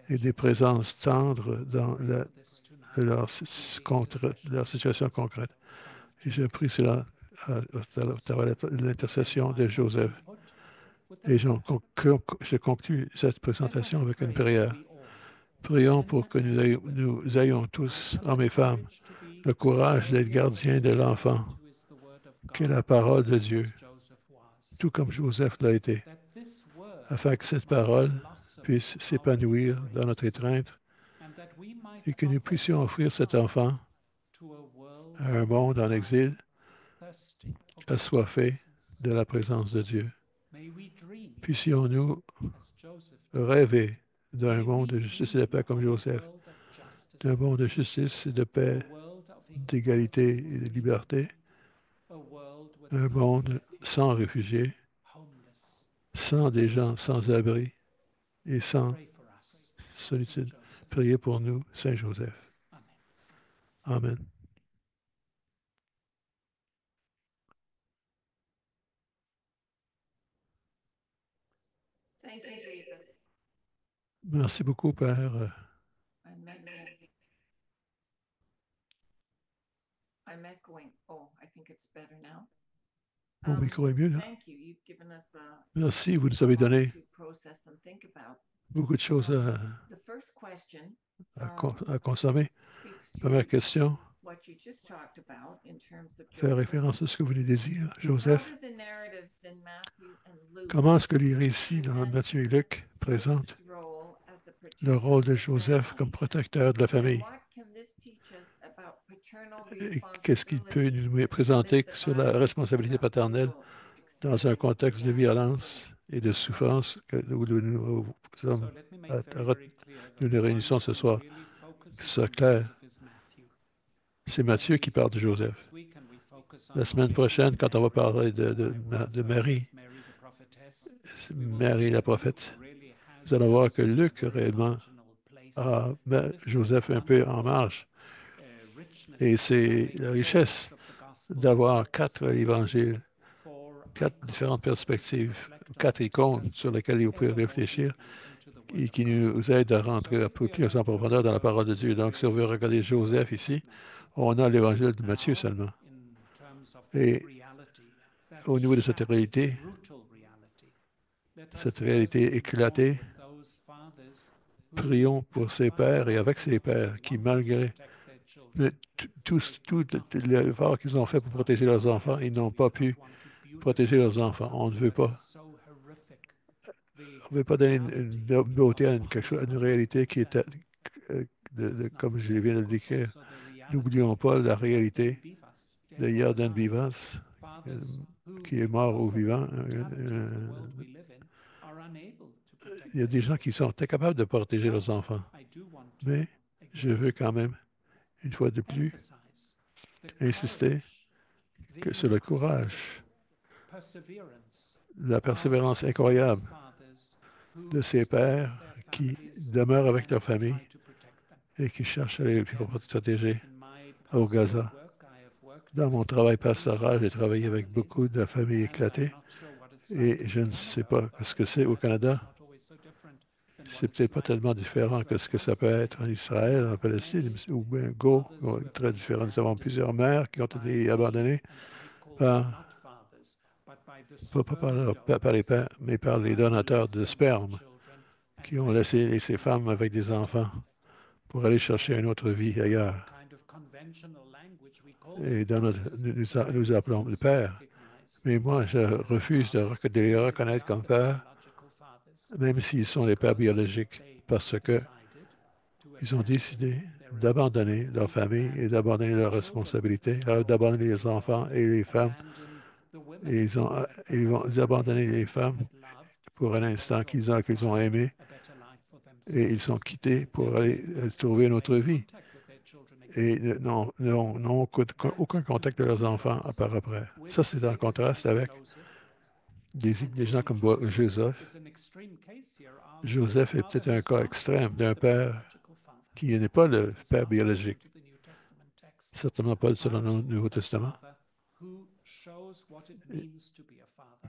et des présences tendres dans leur situation concrète. Et je prie cela à l'intercession de Joseph. Et je conclue cette présentation avec une prière. Prions pour que nous ayons tous, hommes et femmes, le courage d'être gardiens de l'enfant, qui est la parole de Dieu, tout comme Joseph l'a été, afin que cette parole puisse s'épanouir dans notre étreinte et que nous puissions offrir cet enfant à un monde en exil, assoiffé de la présence de Dieu. Puissions-nous rêver d'un monde de justice et de paix comme Joseph, d'un monde de justice et de paix, d'égalité et de liberté, un monde sans réfugiés, sans des gens sans abri et sans solitude. Priez pour nous, Saint Joseph. Amen. Merci beaucoup, Père. Mon micro est mieux, là. Merci, vous nous avez donné beaucoup de choses à consommer. Première question, faire référence à ce que vous venez de dire, Joseph. Comment est-ce que les récits dans Matthieu et Luc présentent le rôle de Joseph comme protecteur de la famille? Et qu'est-ce qu'il peut nous présenter sur la responsabilité paternelle dans un contexte de violence et de souffrance où nous nous réunissons ce soir? Que ce soit clair. C'est Matthieu qui parle de Joseph. La semaine prochaine, quand on va parler de Marie, Marie la prophète, vous allez voir que Luc réellement met Joseph un peu en marge. Et c'est la richesse d'avoir quatre évangiles, quatre différentes perspectives, quatre icônes sur lesquelles vous pouvez réfléchir et qui nous aident à rentrer un peu plus en profondeur dans la parole de Dieu. Donc, si on veut regarder Joseph ici, on a l'évangile de Matthieu seulement. Et au niveau de cette réalité éclatée, prions pour ces pères et avec ces pères qui, malgré tout l'effort qu'ils ont fait pour protéger leurs enfants, ils n'ont pas pu protéger leurs enfants. On ne veut pas donner une beauté à à une réalité qui est, comme je viens de le décrire. N'oublions pas la réalité de Yarden Vivas, euh, qui est mort ou vivant. Il y a des gens qui sont incapables de protéger leurs enfants. Mais je veux quand même, une fois de plus, insister sur le courage, la persévérance incroyable de ces pères qui demeurent avec leur famille et qui cherchent à les protéger au Gaza. Dans mon travail pastoral, j'ai travaillé avec beaucoup de familles éclatées et je ne sais pas ce que c'est au Canada. C'est peut-être pas tellement différent que ce que ça peut être en Israël, en Palestine, ou bien Go, très différent. Nous avons plusieurs mères qui ont été abandonnées par, pas par les pères, mais par les donateurs de sperme qui ont laissé ces femmes avec des enfants pour aller chercher une autre vie ailleurs. Et nous appelons le père. Mais moi, je refuse de les reconnaître comme pères, même s'ils sont les pères biologiques, parce que ils ont décidé d'abandonner leur famille et d'abandonner leurs responsabilités, d'abandonner les enfants et les femmes. Et ils vont abandonner les femmes pour un instant qu'ils ont aimé et ils sont quittés pour aller trouver une autre vie. Et n'ont aucun contact de leurs enfants à part après. Ça, c'est en contraste avec des gens comme Joseph. Joseph est peut-être un cas extrême d'un père qui n'est pas le père biologique, certainement pas selon le Nouveau Testament,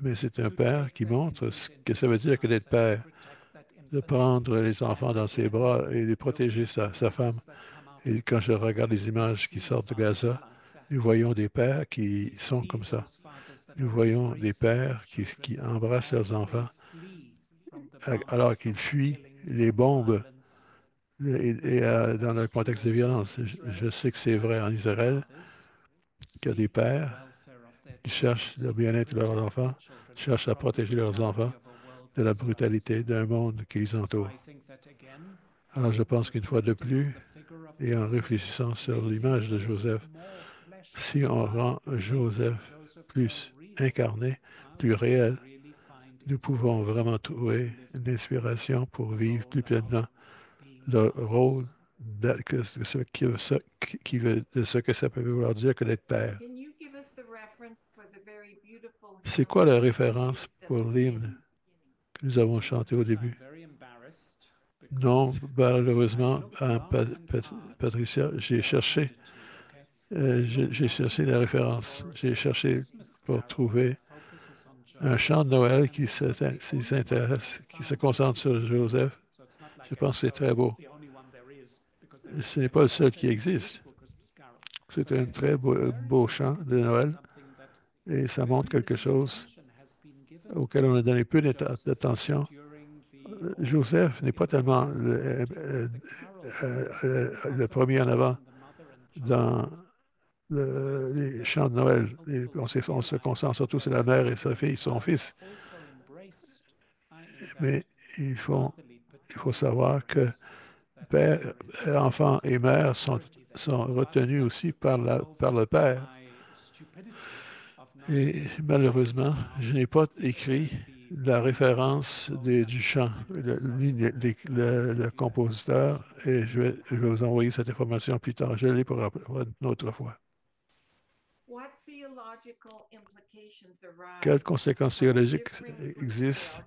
mais c'est un père qui montre ce que ça veut dire que d'être père, de prendre les enfants dans ses bras et de protéger sa femme. Et quand je regarde les images qui sortent de Gaza, nous voyons des pères qui sont comme ça. Nous voyons des pères qui embrassent leurs enfants alors qu'ils fuient les bombes dans le contexte de violence. Je sais que c'est vrai en Israël, qu'il y a des pères qui cherchent le bien-être de leurs enfants, cherchent à protéger leurs enfants de la brutalité d'un monde qui les entoure. Alors je pense qu'une fois de plus, et en réfléchissant sur l'image de Joseph, si on rend Joseph plus incarné, plus réel, nous pouvons vraiment trouver une inspiration pour vivre plus pleinement le rôle de ce que ça peut vouloir dire que d'être père. C'est quoi la référence pour l'hymne que nous avons chanté au début? Non, malheureusement, Patricia, j'ai cherché la référence. J'ai cherché pour trouver un chant de Noël qui s'intéresse, qui se concentre sur Joseph. Je pense que c'est très beau. Ce n'est pas le seul qui existe. C'est un très beau chant de Noël et ça montre quelque chose auquel on a donné peu d'attention. Joseph n'est pas tellement le premier en avant dans les chants de Noël. On se concentre surtout sur la mère et sa fille, son fils. Mais il faut savoir que père, enfant et mère sont retenus aussi par le père. Et malheureusement, je n'ai pas écrit la référence du chant, le compositeur, et je vais vous envoyer cette information plus tard. Je l'ai pour une autre fois. Quelles conséquences théologiques existent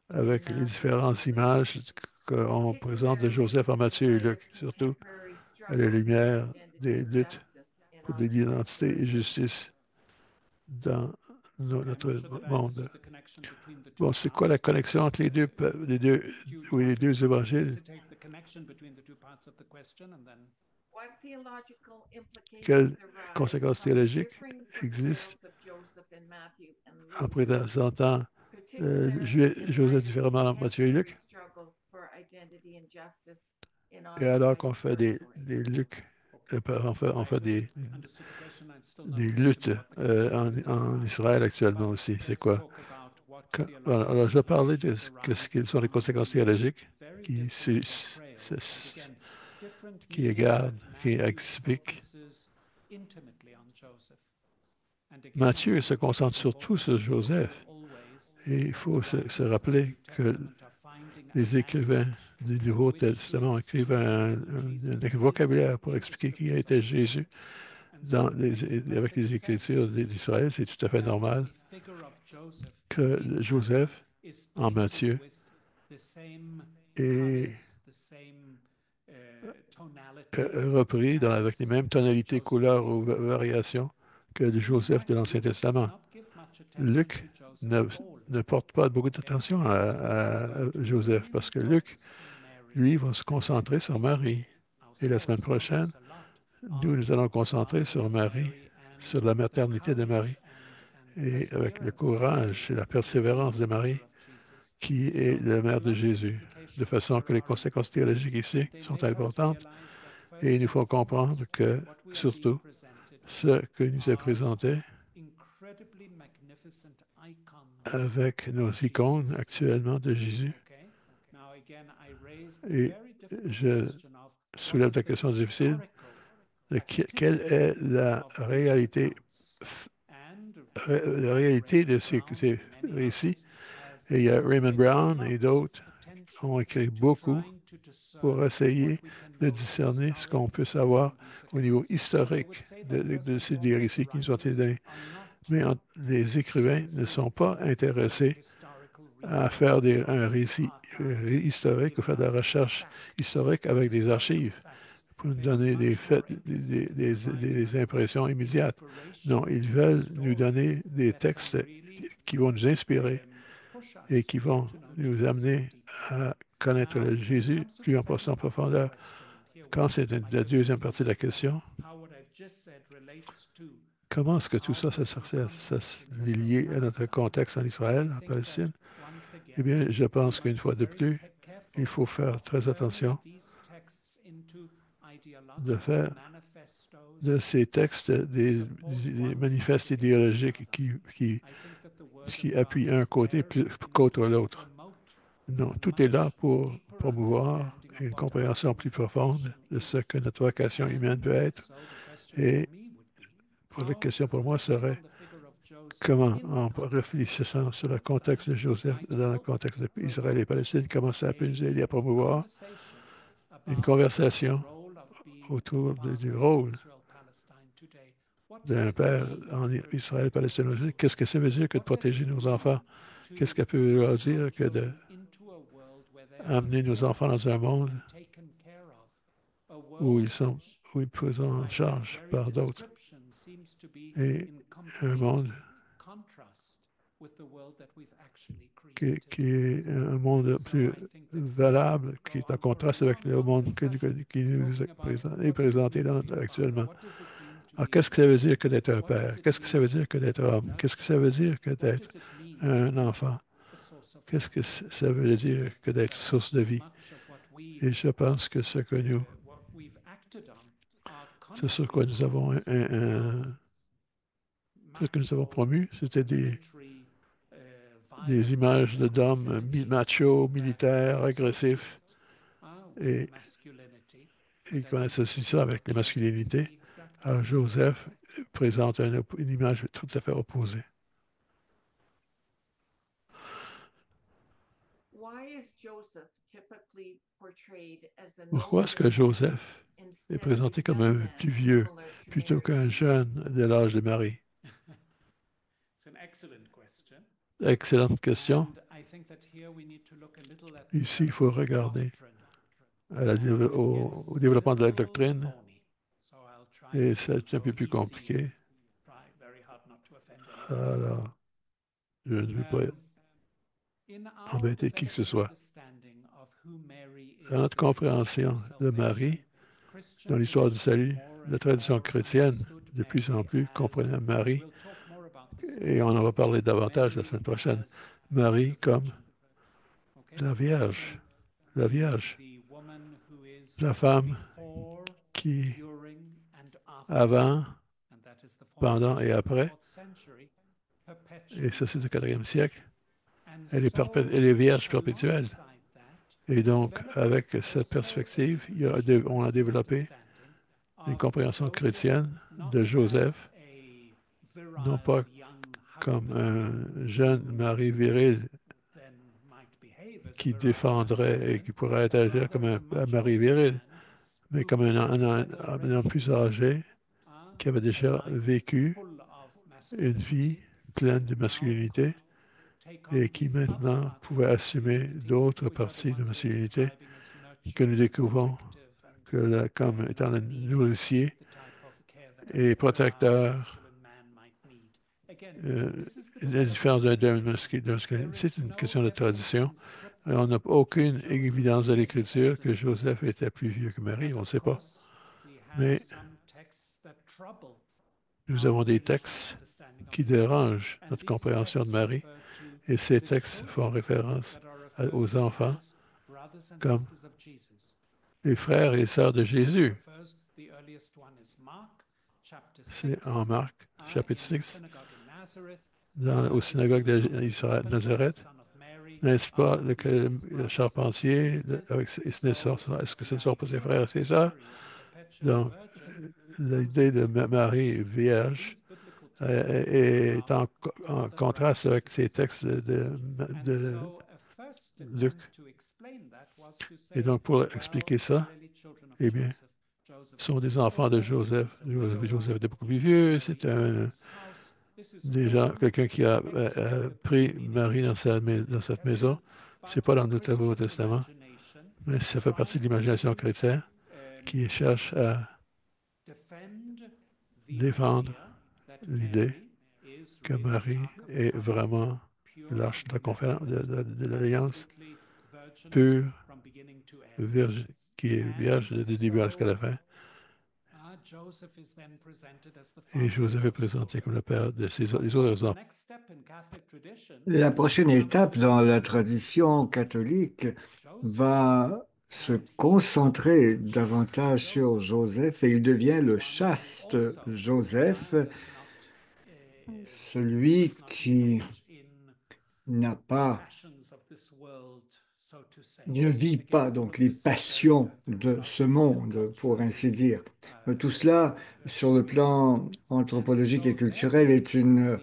avec les différentes images qu'on présente de Joseph en Matthieu et Luc, surtout à la lumière des luttes pour de l'identité et justice dans notre monde. Bon, c'est quoi la connexion entre oui, les deux évangiles? Quelles conséquences théologiques existent en présentant Joseph différemment dans Matthieu et Luc? Et alors qu'on fait des Luc, on fait des luttes en Israël actuellement aussi. C'est quoi? Alors, je vais parler de quelles sont les conséquences théologiques qui, qui regardent, qui expliquent. Matthieu se concentre surtout sur Joseph. Et il faut se rappeler que les écrivains du Nouveau Testament écrivent un vocabulaire pour expliquer qui était Jésus avec les Écritures d'Israël. C'est tout à fait normal que Joseph, en Matthieu, est repris avec les mêmes tonalités, couleurs ou variations que le Joseph de l'Ancien Testament. Luc ne porte pas beaucoup d'attention à Joseph parce que Luc, lui, va se concentrer sur Marie. Et la semaine prochaine, nous allons concentrer sur Marie, sur la maternité de Marie, et avec le courage et la persévérance de Marie, qui est la mère de Jésus. De façon que les conséquences théologiques ici sont importantes. Et il nous faut comprendre que, surtout, ce que nous est présenté avec nos icônes actuellement de Jésus. Et je soulève la question difficile de quelle est la réalité de ces récits. Et il y a Raymond Brown et d'autres qui ont écrit beaucoup pour essayer de discerner ce qu'on peut savoir au niveau historique de ces des récits qui nous ont été donnés. Mais les écrivains ne sont pas intéressés à faire un récit historique ou faire de la recherche historique avec des archives pour nous donner des faits, des impressions immédiates. Non, ils veulent nous donner des textes qui vont nous inspirer et qui vont nous amener à connaître le Jésus plus en profondeur. Quand c'est la deuxième partie de la question, comment est-ce que tout ça, ça est lié à notre contexte en Israël, en Palestine? Eh bien, je pense qu'une fois de plus, il faut faire très attention de faire de ces textes des manifestes idéologiques qui appuient un côté plus qu'autre l'autre. Non, tout est là pour promouvoir une compréhension plus profonde de ce que notre vocation humaine peut être. Et la question pour moi serait comment, en réfléchissant sur le contexte de Joseph, dans le contexte d'Israël et Palestine, comment ça peut nous aider à promouvoir une conversation autour du rôle d'un père en Israël et Palestine aujourd'hui. Qu'est-ce que ça veut dire que de protéger nos enfants? Qu'est-ce que ça peut vouloir dire que d'amener nos enfants dans un monde où ils sont pris en charge par d'autres et un monde qui est un monde plus valable, qui est en contraste avec le monde qui nous est présenté actuellement. Alors, qu'est-ce que ça veut dire que d'être un père? Qu'est-ce que ça veut dire que d'être homme? Qu'est-ce que ça veut dire que d'être un enfant? Qu'est-ce que ça veut dire que d'être source de vie? Et je pense que ce sur quoi nous avons ce que nous avons promu, c'était des images d'hommes machos, militaires, agressifs, et, et qu'on associe ça avec les masculinités. Alors, Joseph présente une image tout à fait opposée. Pourquoi est-ce que Joseph est présenté comme un plus vieux plutôt qu'un jeune de l'âge de Marie? Excellente question. Ici, il faut regarder au développement de la doctrine. Et c'est un peu plus compliqué. Alors, je ne veux pas embêter qui que ce soit. Dans notre compréhension de Marie, dans l'histoire du salut, la tradition chrétienne, de plus en plus, comprenait Marie, et on en va parler davantage la semaine prochaine, Marie comme la Vierge, la Vierge, la femme qui, avant, pendant et après, et ça c'est le quatrième siècle, elle est vierge perpétuelle. Et donc, avec cette perspective, on a développé une compréhension chrétienne de Joseph, non pas comme un jeune mari viril qui défendrait et qui pourrait agir comme un mari viril, mais comme un homme plus âgé qui avait déjà vécu une vie pleine de masculinité et qui maintenant pouvait assumer d'autres parties de masculinité que nous découvrons comme étant le nourricier et protecteur. Euh, la différence d'un masculin, c'est une question de tradition. On n'a aucune évidence de l'Écriture que Joseph était plus vieux que Marie, on ne sait pas. Mais nous avons des textes qui dérangent notre compréhension de Marie, et ces textes font référence aux enfants comme les frères et sœurs de Jésus. C'est en Marc, chapitre 6, au synagogue de Nazareth. N'est-ce pas le charpentier, est-ce que ce ne sont pas ses frères et ses sœurs? Donc, l'idée de Marie vierge est en contraste avec ces textes de Luc. Et donc, pour expliquer ça, eh bien, ce sont des enfants de Joseph. Joseph était beaucoup plus vieux. C'est déjà quelqu'un qui a pris Marie dans cette maison. C'est pas dans le Nouveau Testament, mais ça fait partie de l'imagination chrétienne qui cherche à défendre l'idée que Marie est vraiment l'arche de de l'Alliance pure, qui est vierge du début jusqu'à la fin. Et Joseph est présenté comme le père de les autres enfants. La prochaine étape dans la tradition catholique va se concentrer davantage sur Joseph et il devient le chaste Joseph, celui qui n'a pas, ne vit pas donc les passions de ce monde, pour ainsi dire. Tout cela, sur le plan anthropologique et culturel, est une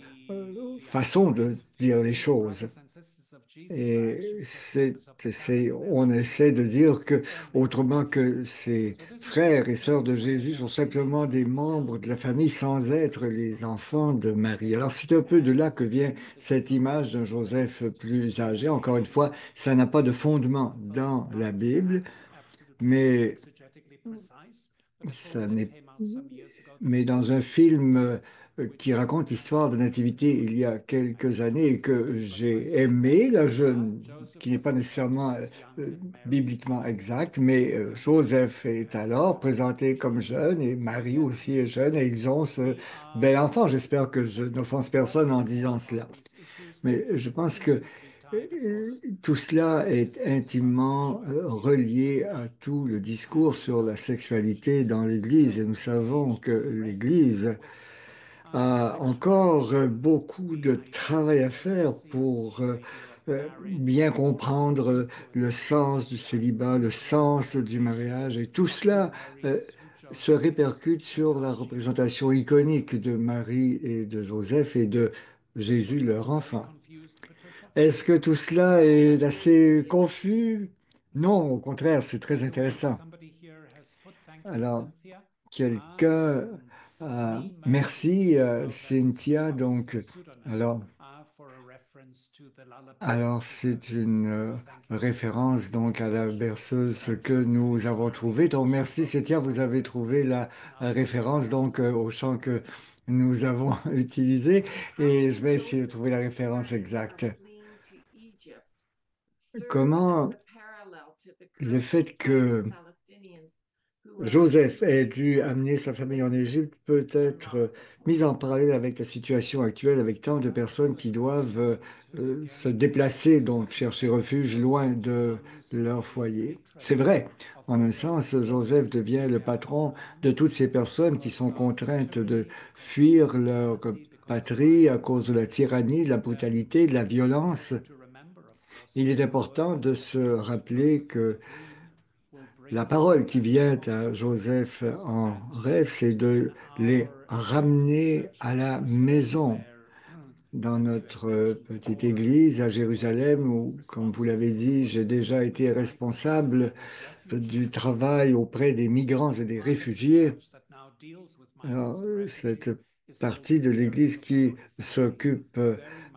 façon de dire les choses. Et on essaie de dire que, autrement que ses frères et sœurs de Jésus sont simplement des membres de la famille sans être les enfants de Marie. Alors c'est un peu de là que vient cette image d'un Joseph plus âgé. Encore une fois, ça n'a pas de fondement dans la Bible, mais ça n'est mais dans un film qui raconte l'histoire de Nativité il y a quelques années et que j'ai aimé, là, qui n'est pas nécessairement bibliquement exact, mais Joseph est alors présenté comme jeune et Marie aussi est jeune et ils ont ce bel enfant. J'espère que je n'offense personne en disant cela. Mais je pense que tout cela est intimement relié à tout le discours sur la sexualité dans l'Église. Et nous savons que l'Église a encore beaucoup de travail à faire pour bien comprendre le sens du célibat, le sens du mariage. Et tout cela se répercute sur la représentation iconique de Marie et de Joseph et de Jésus, leur enfant. Est-ce que tout cela est assez confus? Non, au contraire, c'est très intéressant. Alors, quelqu'un, merci Cynthia. Donc, alors, Alors, c'est une référence donc à la berceuse que nous avons trouvée. Donc, merci, Cétia, vous avez trouvé la référence donc au chant que nous avons utilisé et je vais essayer de trouver la référence exacte. Comment le fait que Joseph ait dû amener sa famille en Égypte peut être mis en parallèle avec la situation actuelle, avec tant de personnes qui doivent se déplacer, donc chercher refuge loin de leur foyer. C'est vrai, en un sens, Joseph devient le patron de toutes ces personnes qui sont contraintes de fuir leur patrie à cause de la tyrannie, de la brutalité, de la violence. Il est important de se rappeler que la parole qui vient à Joseph en rêve, c'est de les ramener à la maison dans notre petite église à Jérusalem où, comme vous l'avez dit, j'ai déjà été responsable du travail auprès des migrants et des réfugiés. Alors, cette partie de l'Église qui s'occupe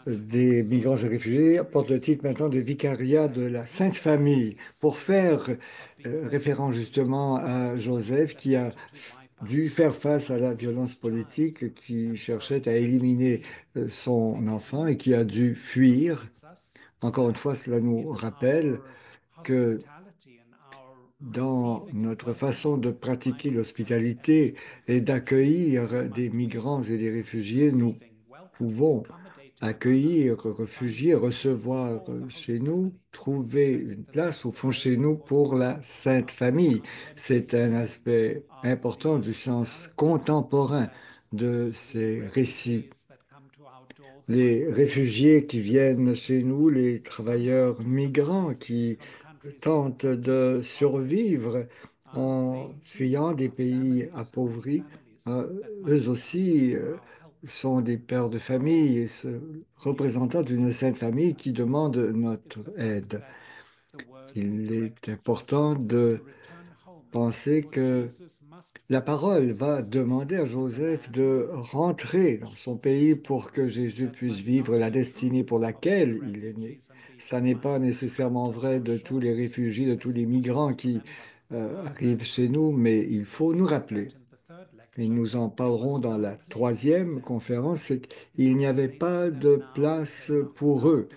des migrants et réfugiés porte le titre maintenant de Vicariat de la Sainte Famille pour faire référence justement à Joseph qui a dû faire face à la violence politique qui cherchait à éliminer son enfant et qui a dû fuir. Encore une fois, cela nous rappelle que dans notre façon de pratiquer l'hospitalité et d'accueillir des migrants et des réfugiés, nous pouvons accueillir, réfugier, recevoir chez nous, trouver une place au fond chez nous pour la Sainte Famille. C'est un aspect important du sens contemporain de ces récits. Les réfugiés qui viennent chez nous, les travailleurs migrants qui tentent de survivre en fuyant des pays appauvris, eux aussi sont des pères de famille et représentants d'une sainte famille qui demande notre aide. Il est important de penser que la parole va demander à Joseph de rentrer dans son pays pour que Jésus puisse vivre la destinée pour laquelle il est né. Ça n'est pas nécessairement vrai de tous les réfugiés, de tous les migrants qui arrivent chez nous, mais il faut nous rappeler, et nous en parlerons dans la troisième conférence, c'est qu'il n'y avait pas de place pour eux.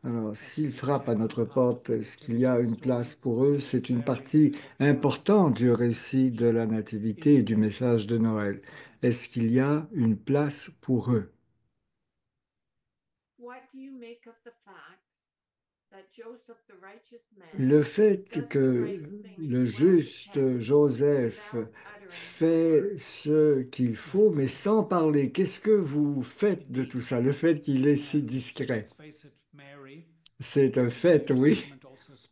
Alors, s'ils frappent à notre porte, est-ce qu'il y a une place pour eux? C'est une partie importante du récit de la Nativité et du message de Noël. Est-ce qu'il y a une place pour eux? Le fait que le juste Joseph fait ce qu'il faut, mais sans parler, qu'est-ce que vous faites de tout ça? Le fait qu'il est si discret. C'est un fait, oui.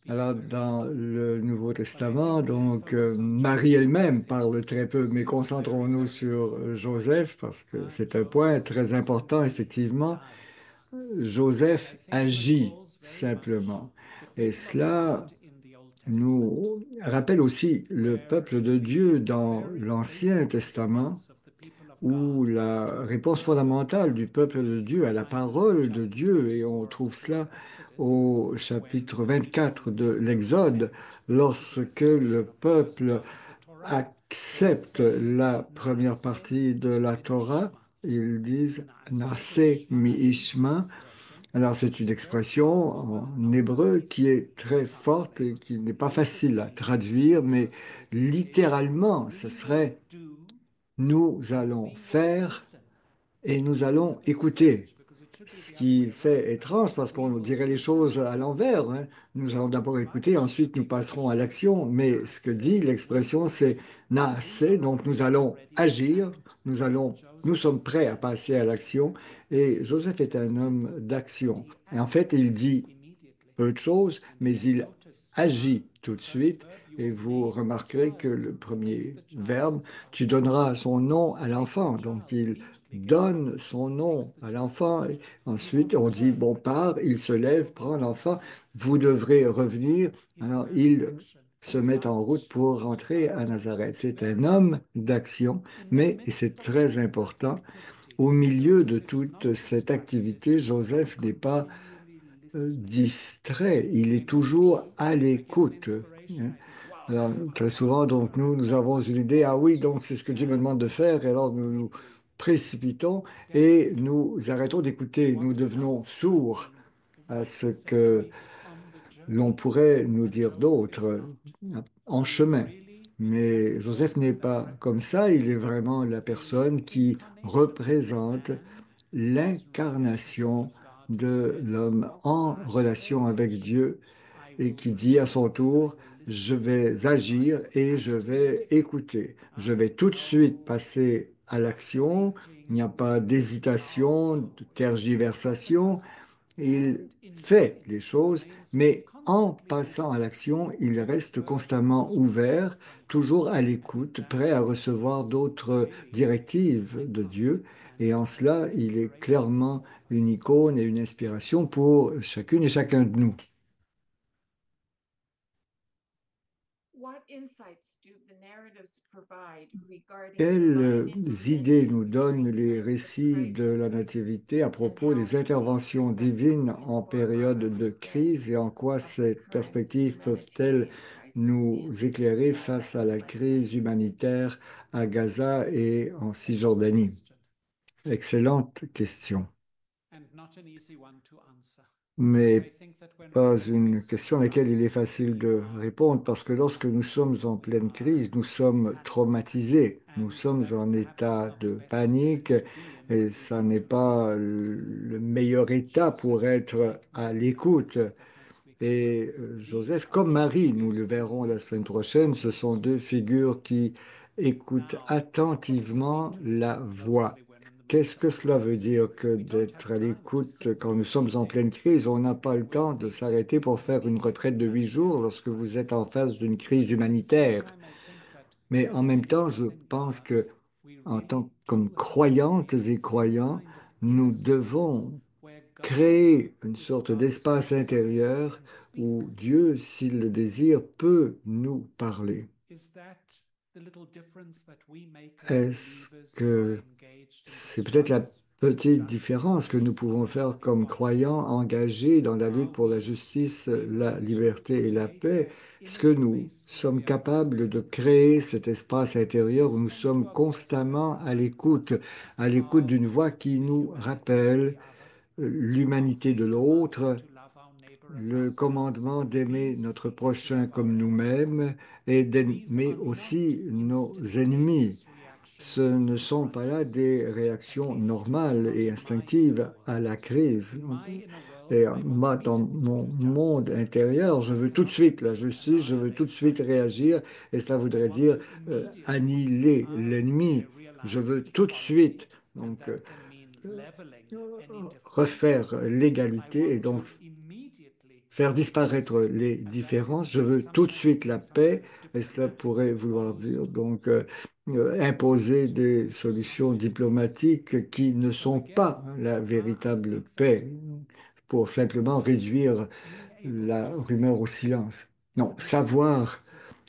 Alors, dans le Nouveau Testament, donc, Marie elle-même parle très peu, mais concentrons-nous sur Joseph, parce que c'est un point très important, effectivement. Joseph agit simplement. Et cela nous rappelle aussi le peuple de Dieu dans l'Ancien Testament, où la réponse fondamentale du peuple de Dieu à la parole de Dieu, et on trouve cela au chapitre 24 de l'Exode, lorsque le peuple accepte la première partie de la Torah, ils disent Naseh mi ishma. Alors c'est une expression en hébreu qui est très forte et qui n'est pas facile à traduire, mais littéralement, ce serait nous allons faire et nous allons écouter. Ce qui fait étrange parce qu'on dirait les choses à l'envers, hein. Nous allons d'abord écouter, ensuite nous passerons à l'action. Mais ce que dit l'expression, c'est naaseh, donc nous allons agir, nous sommes prêts à passer à l'action. Et Joseph est un homme d'action. Et en fait, il dit peu de choses, mais il agit tout de suite. Et vous remarquerez que le premier verbe, tu donneras son nom à l'enfant. Donc il donne son nom à l'enfant. Et ensuite, on dit, bon, part, il se lève, prend l'enfant, vous devrez revenir. Alors il se met en route pour rentrer à Nazareth. C'est un homme d'action, mais, et c'est très important, au milieu de toute cette activité, Joseph n'est pas distrait, il est toujours à l'écoute, hein. Alors, très souvent, donc, nous avons une idée, ah oui, donc c'est ce que Dieu me demande de faire, et alors nous nous précipitons et nous arrêtons d'écouter, nous devenons sourds à ce que l'on pourrait nous dire d'autre en chemin. Mais Joseph n'est pas comme ça, il est vraiment la personne qui représente l'incarnation de l'homme en relation avec Dieu et qui dit à son tour, je vais agir et je vais écouter. Je vais tout de suite passer à l'action. Il n'y a pas d'hésitation, de tergiversation. Il fait les choses, mais en passant à l'action, il reste constamment ouvert, toujours à l'écoute, prêt à recevoir d'autres directives de Dieu. Et en cela, il est clairement une icône et une inspiration pour chacune et chacun de nous. Quelles idées nous donnent les récits de la Nativité à propos des interventions divines en période de crise et en quoi ces perspectives peuvent-elles nous éclairer face à la crise humanitaire à Gaza et en Cisjordanie? Excellente question, mais pas une question à laquelle il est facile de répondre parce que lorsque nous sommes en pleine crise, nous sommes traumatisés, nous sommes en état de panique et ça n'est pas le meilleur état pour être à l'écoute. Et Joseph, comme Marie, nous le verrons la semaine prochaine, ce sont deux figures qui écoutent attentivement la voix. Qu'est-ce que cela veut dire que d'être à l'écoute quand nous sommes en pleine crise? On n'a pas le temps de s'arrêter pour faire une retraite de 8 jours lorsque vous êtes en face d'une crise humanitaire. Mais en même temps, je pense que en tant comme croyantes et croyants, nous devons créer une sorte d'espace intérieur où Dieu, s'il le désire, peut nous parler. Est-ce que c'est peut-être la petite différence que nous pouvons faire comme croyants engagés dans la lutte pour la justice, la liberté et la paix? Est-ce que nous sommes capables de créer cet espace intérieur où nous sommes constamment à l'écoute d'une voix qui nous rappelle l'humanité de l'autre, le commandement d'aimer notre prochain comme nous-mêmes et d'aimer aussi nos ennemis? Ce ne sont pas là des réactions normales et instinctives à la crise. Et moi, dans mon monde intérieur, je veux tout de suite la justice, je veux tout de suite réagir, et cela voudrait dire annihiler l'ennemi. Je veux tout de suite donc refaire l'égalité et donc faire disparaître les différences. Je veux tout de suite la paix, et cela pourrait vouloir dire donc imposer des solutions diplomatiques qui ne sont pas la véritable paix pour simplement réduire la rumeur au silence. Non, savoir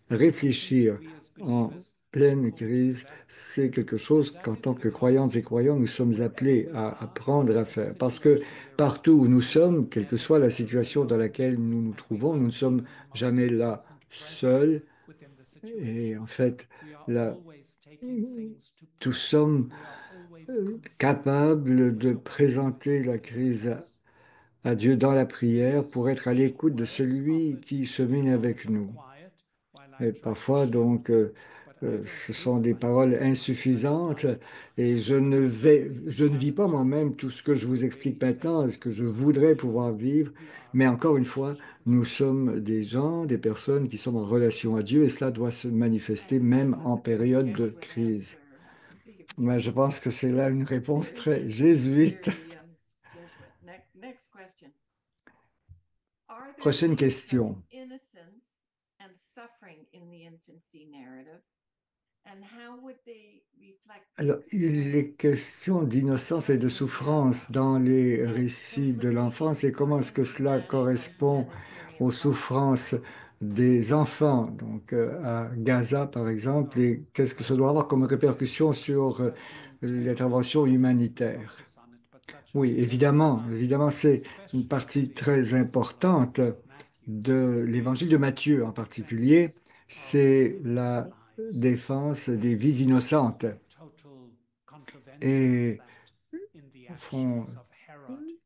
réfléchir en pleine crise, c'est quelque chose qu'en tant que croyantes et croyants, nous sommes appelés à apprendre à faire. Parce que partout où nous sommes, quelle que soit la situation dans laquelle nous nous trouvons, nous ne sommes jamais là seuls. Et en fait, là, nous sommes capables de présenter la crise à Dieu dans la prière pour être à l'écoute de celui qui chemine avec nous. Et parfois, donc, ce sont des paroles insuffisantes et je ne vis pas moi-même tout ce que je vous explique maintenant, ce que je voudrais pouvoir vivre. Mais encore une fois, nous sommes des gens, des personnes qui sont en relation à Dieu et cela doit se manifester même en période de crise. Mais je pense que c'est là une réponse très jésuite. Prochaine question. Alors, il est question d'innocence et de souffrance dans les récits de l'enfance et comment est-ce que cela correspond aux souffrances des enfants, donc à Gaza par exemple, et qu'est-ce que ça doit avoir comme répercussion sur l'intervention humanitaire. Oui, évidemment, évidemment, c'est une partie très importante de l'évangile de Matthieu en particulier, c'est la défense des vies innocentes. Et au fond,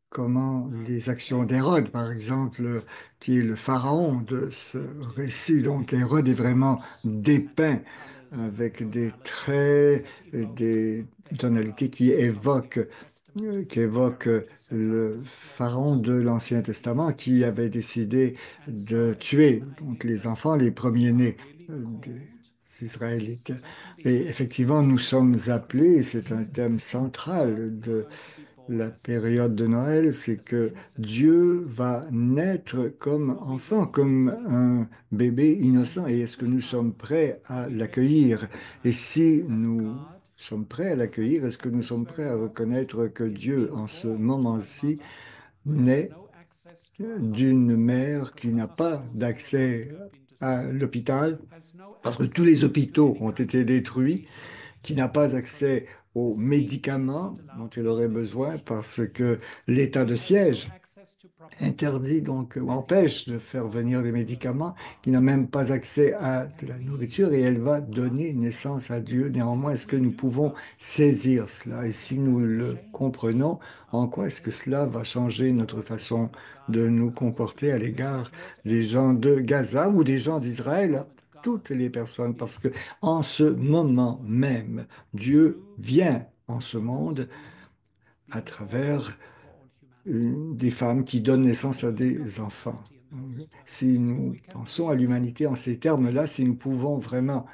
comment les actions d'Hérode, par exemple, qui est le pharaon de ce récit. Donc Hérode est vraiment dépeint avec des traits, et des tonalités qui évoquent le pharaon de l'Ancien Testament qui avait décidé de tuer donc les enfants, les premiers-nés des Israélites. Et effectivement, nous sommes appelés, et c'est un thème central de la période de Noël, c'est que Dieu va naître comme enfant, comme un bébé innocent. Et est-ce que nous sommes prêts à l'accueillir? Et si nous sommes prêts à l'accueillir, est-ce que nous sommes prêts à reconnaître que Dieu, en ce moment-ci, naît d'une mère qui n'a pas d'accès à l'hôpital, parce que tous les hôpitaux ont été détruits, qui n'a pas accès aux médicaments dont il aurait besoin parce que l'état de siège interdit donc ou empêche de faire venir des médicaments, qui n'a même pas accès à de la nourriture et elle va donner naissance à Dieu. Néanmoins, est-ce que nous pouvons saisir cela? Et si nous le comprenons, en quoi est-ce que cela va changer notre façon de nous comporter à l'égard des gens de Gaza ou des gens d'Israël? Toutes les personnes, parce que en ce moment même, Dieu vient en ce monde à travers des femmes qui donnent naissance à des enfants. Si nous pensons à l'humanité en ces termes-là, si nous pouvons vraiment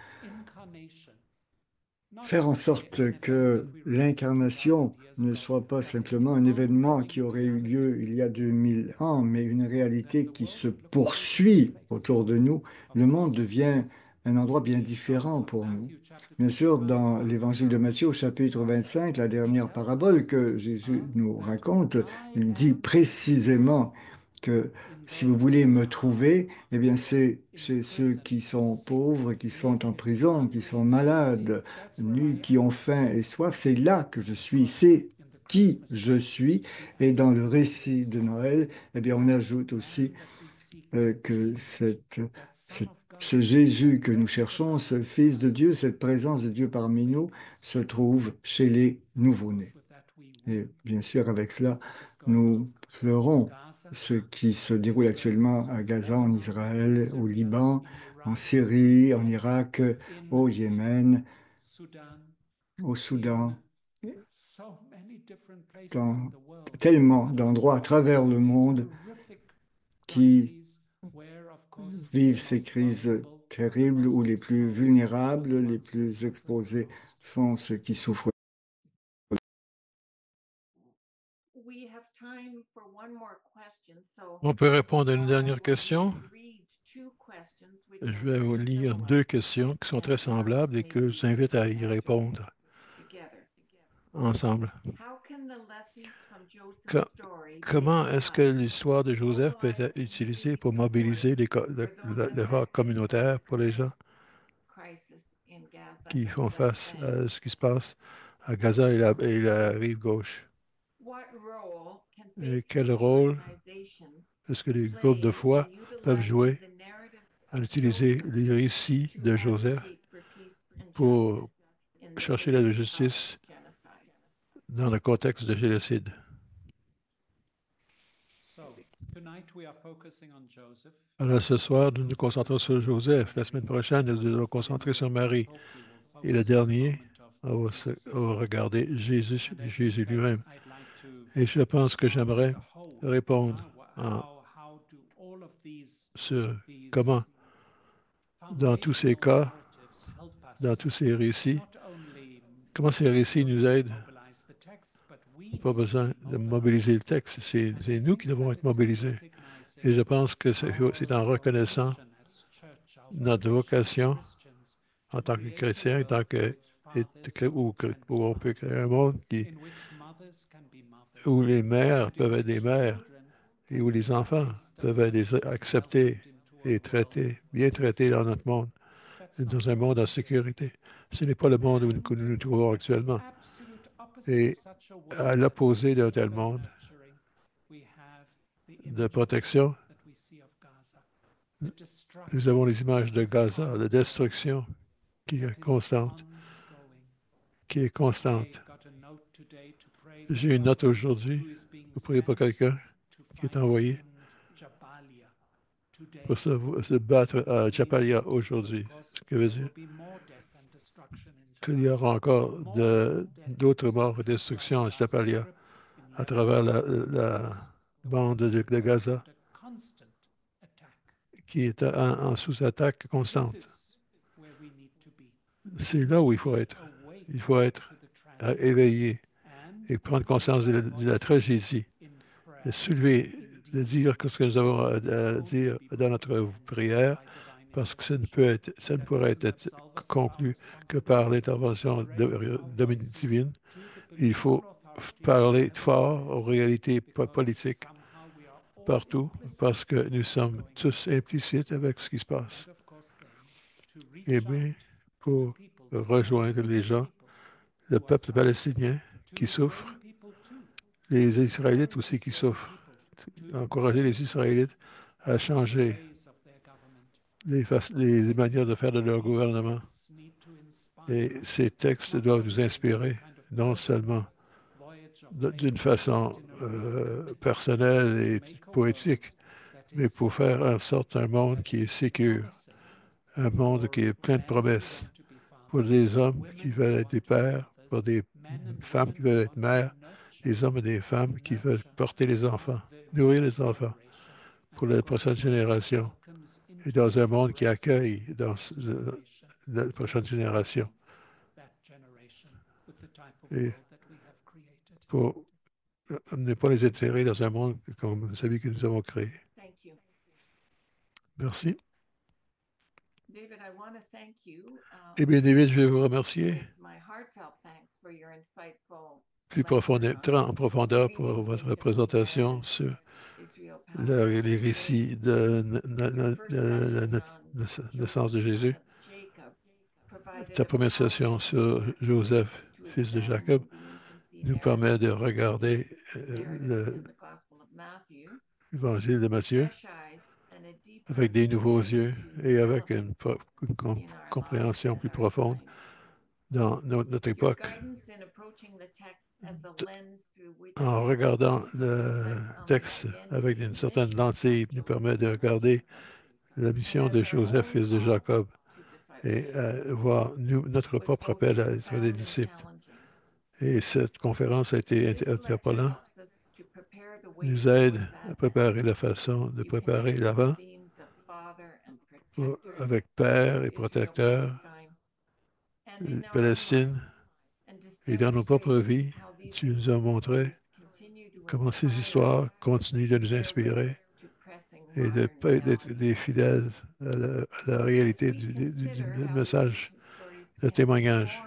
faire en sorte que l'incarnation ne soit pas simplement un événement qui aurait eu lieu il y a 2000 ans, mais une réalité qui se poursuit autour de nous, le monde devient un endroit bien différent pour nous. Bien sûr, dans l'évangile de Matthieu, au chapitre 25, la dernière parabole que Jésus nous raconte, il dit précisément que si vous voulez me trouver, eh bien, c'est chez ceux qui sont pauvres, qui sont en prison, qui sont malades, nus, qui ont faim et soif. C'est là que je suis. C'est qui je suis. Et dans le récit de Noël, eh bien, on ajoute aussi que ce Jésus que nous cherchons, ce Fils de Dieu, cette présence de Dieu parmi nous, se trouve chez les nouveau-nés. Et bien sûr, avec cela, nous pleurons ce qui se déroule actuellement à Gaza, en Israël, au Liban, en Syrie, en Irak, au Yémen, au Soudan, dans tellement d'endroits à travers le monde qui vivent ces crises terribles où les plus vulnérables, les plus exposés sont ceux qui souffrent. On peut répondre à une dernière question. Je vais vous lire deux questions qui sont très semblables et que je vous invite à y répondre ensemble. Co- Comment est-ce que l'histoire de Joseph peut être utilisée pour mobiliser l'effort communautaire pour les gens qui font face à ce qui se passe à Gaza et la rive gauche? Et quel rôle est-ce que les groupes de foi peuvent jouer à utiliser les récits de Joseph pour chercher la justice dans le contexte de génocide? Alors ce soir, nous nous concentrons sur Joseph. La semaine prochaine, nous nous concentrer sur Marie. Et le dernier, on va regarder Jésus, Jésus lui-même. Et je pense que j'aimerais répondre sur comment, dans tous ces cas, dans tous ces récits, comment ces récits nous aident. Pas besoin de mobiliser le texte, c'est nous qui devons être mobilisés. Et je pense que c'est en reconnaissant notre vocation en tant que chrétien, en tant où on peut créer un monde où les mères peuvent être des mères et où les enfants peuvent être acceptés et traités, bien traités dans notre monde, dans un monde en sécurité. Ce n'est pas le monde où nous nous trouvons actuellement. Et à l'opposé d'un tel monde de protection, nous avons les images de Gaza, de destruction qui est constante, qui est constante. J'ai une note aujourd'hui pour prier pour quelqu'un qui est envoyé pour se battre à Jabalia aujourd'hui. Ce qui veut dire qu'il y aura encore d'autres morts et destructions à Jabalia à travers la bande de Gaza qui est en sous-attaque constante. C'est là où il faut être. Il faut être éveillé et prendre conscience de la tragédie, de soulever, de dire ce que nous avons à dire dans notre prière, parce que ça ne pourrait être conclu que par l'intervention divine. Il faut parler fort aux réalités politiques partout, parce que nous sommes tous implicites avec ce qui se passe. Eh bien, pour rejoindre les gens, le peuple palestinien qui souffre, les Israélites aussi qui souffrent, encourager les Israélites à changer les manières de faire de leur gouvernement. Et ces textes doivent nous inspirer, non seulement d'une façon personnelle et poétique, mais pour faire en sorte un monde qui est sécure, un monde qui est plein de promesses, pour des hommes qui veulent être des pères, pour des femmes qui veulent être mères, des hommes et des femmes qui veulent porter les enfants, nourrir les enfants pour la prochaine génération et dans un monde qui accueille la prochaine génération. Et pour ne pas les attirer dans un monde comme celui que nous avons créé. Merci. Eh bien, David, je vais vous remercier plus profondément, en profondeur pour votre présentation sur les récits de la naissance de Jésus. Ta première session sur Joseph, fils de Jacob, nous permet de regarder l'évangile de Matthieu avec des nouveaux yeux et avec une compréhension plus profonde dans notre époque. En regardant le texte avec une certaine lentille, nous permet de regarder la mission de Joseph, fils de Jacob, et voir notre propre appel à être des disciples. Et cette conférence a été interpellante, nous aide à préparer la façon de préparer l'avant avec Père et Protecteur, Palestine, et dans nos propres vies, tu nous as montré comment ces histoires continuent de nous inspirer et d'être des fidèles à la réalité du message, de témoignage,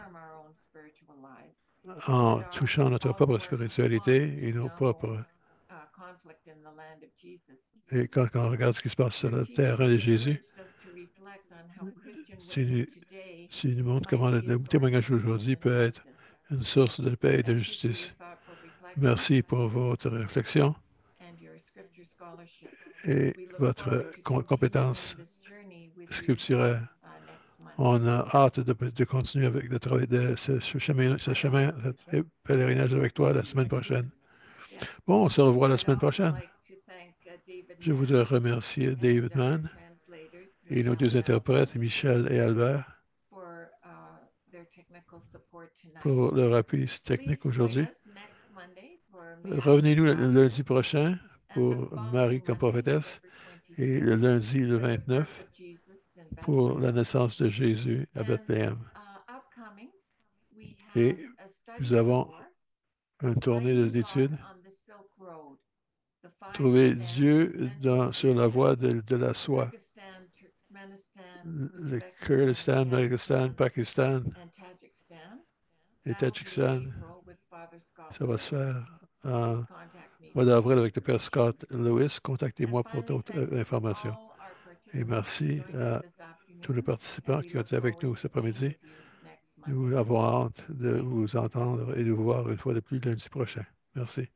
en touchant notre propre spiritualité et nos propres. Et quand on regarde ce qui se passe sur le terrain de Jésus, tu nous montres comment le témoignage aujourd'hui peut être une source de paix et de justice. Merci pour votre réflexion et votre compétence scripturaire. On a hâte de continuer avec le travail de ce chemin, ce pèlerinage avec toi la semaine prochaine. Bon, on se revoit la semaine prochaine. Je voudrais remercier David Mann et nos deux interprètes, Michel et Albert, pour leur appui technique aujourd'hui. Revenez-nous le lundi prochain pour Marie comme prophétesse et le lundi le 29 pour la naissance de Jésus à Bethléem. Et nous avons une tournée d'études. Trouver Dieu sur la voie de la soie. Le Kurdistan, Pakistan, Pakistan et Tadjikistan, ça va se faire en mois d'avril avec le Père Scott Lewis. Contactez-moi pour d'autres informations. Et merci à tous les participants qui ont été avec nous cet après-midi. Nous avons hâte de vous entendre et de vous voir une fois de plus lundi prochain. Merci.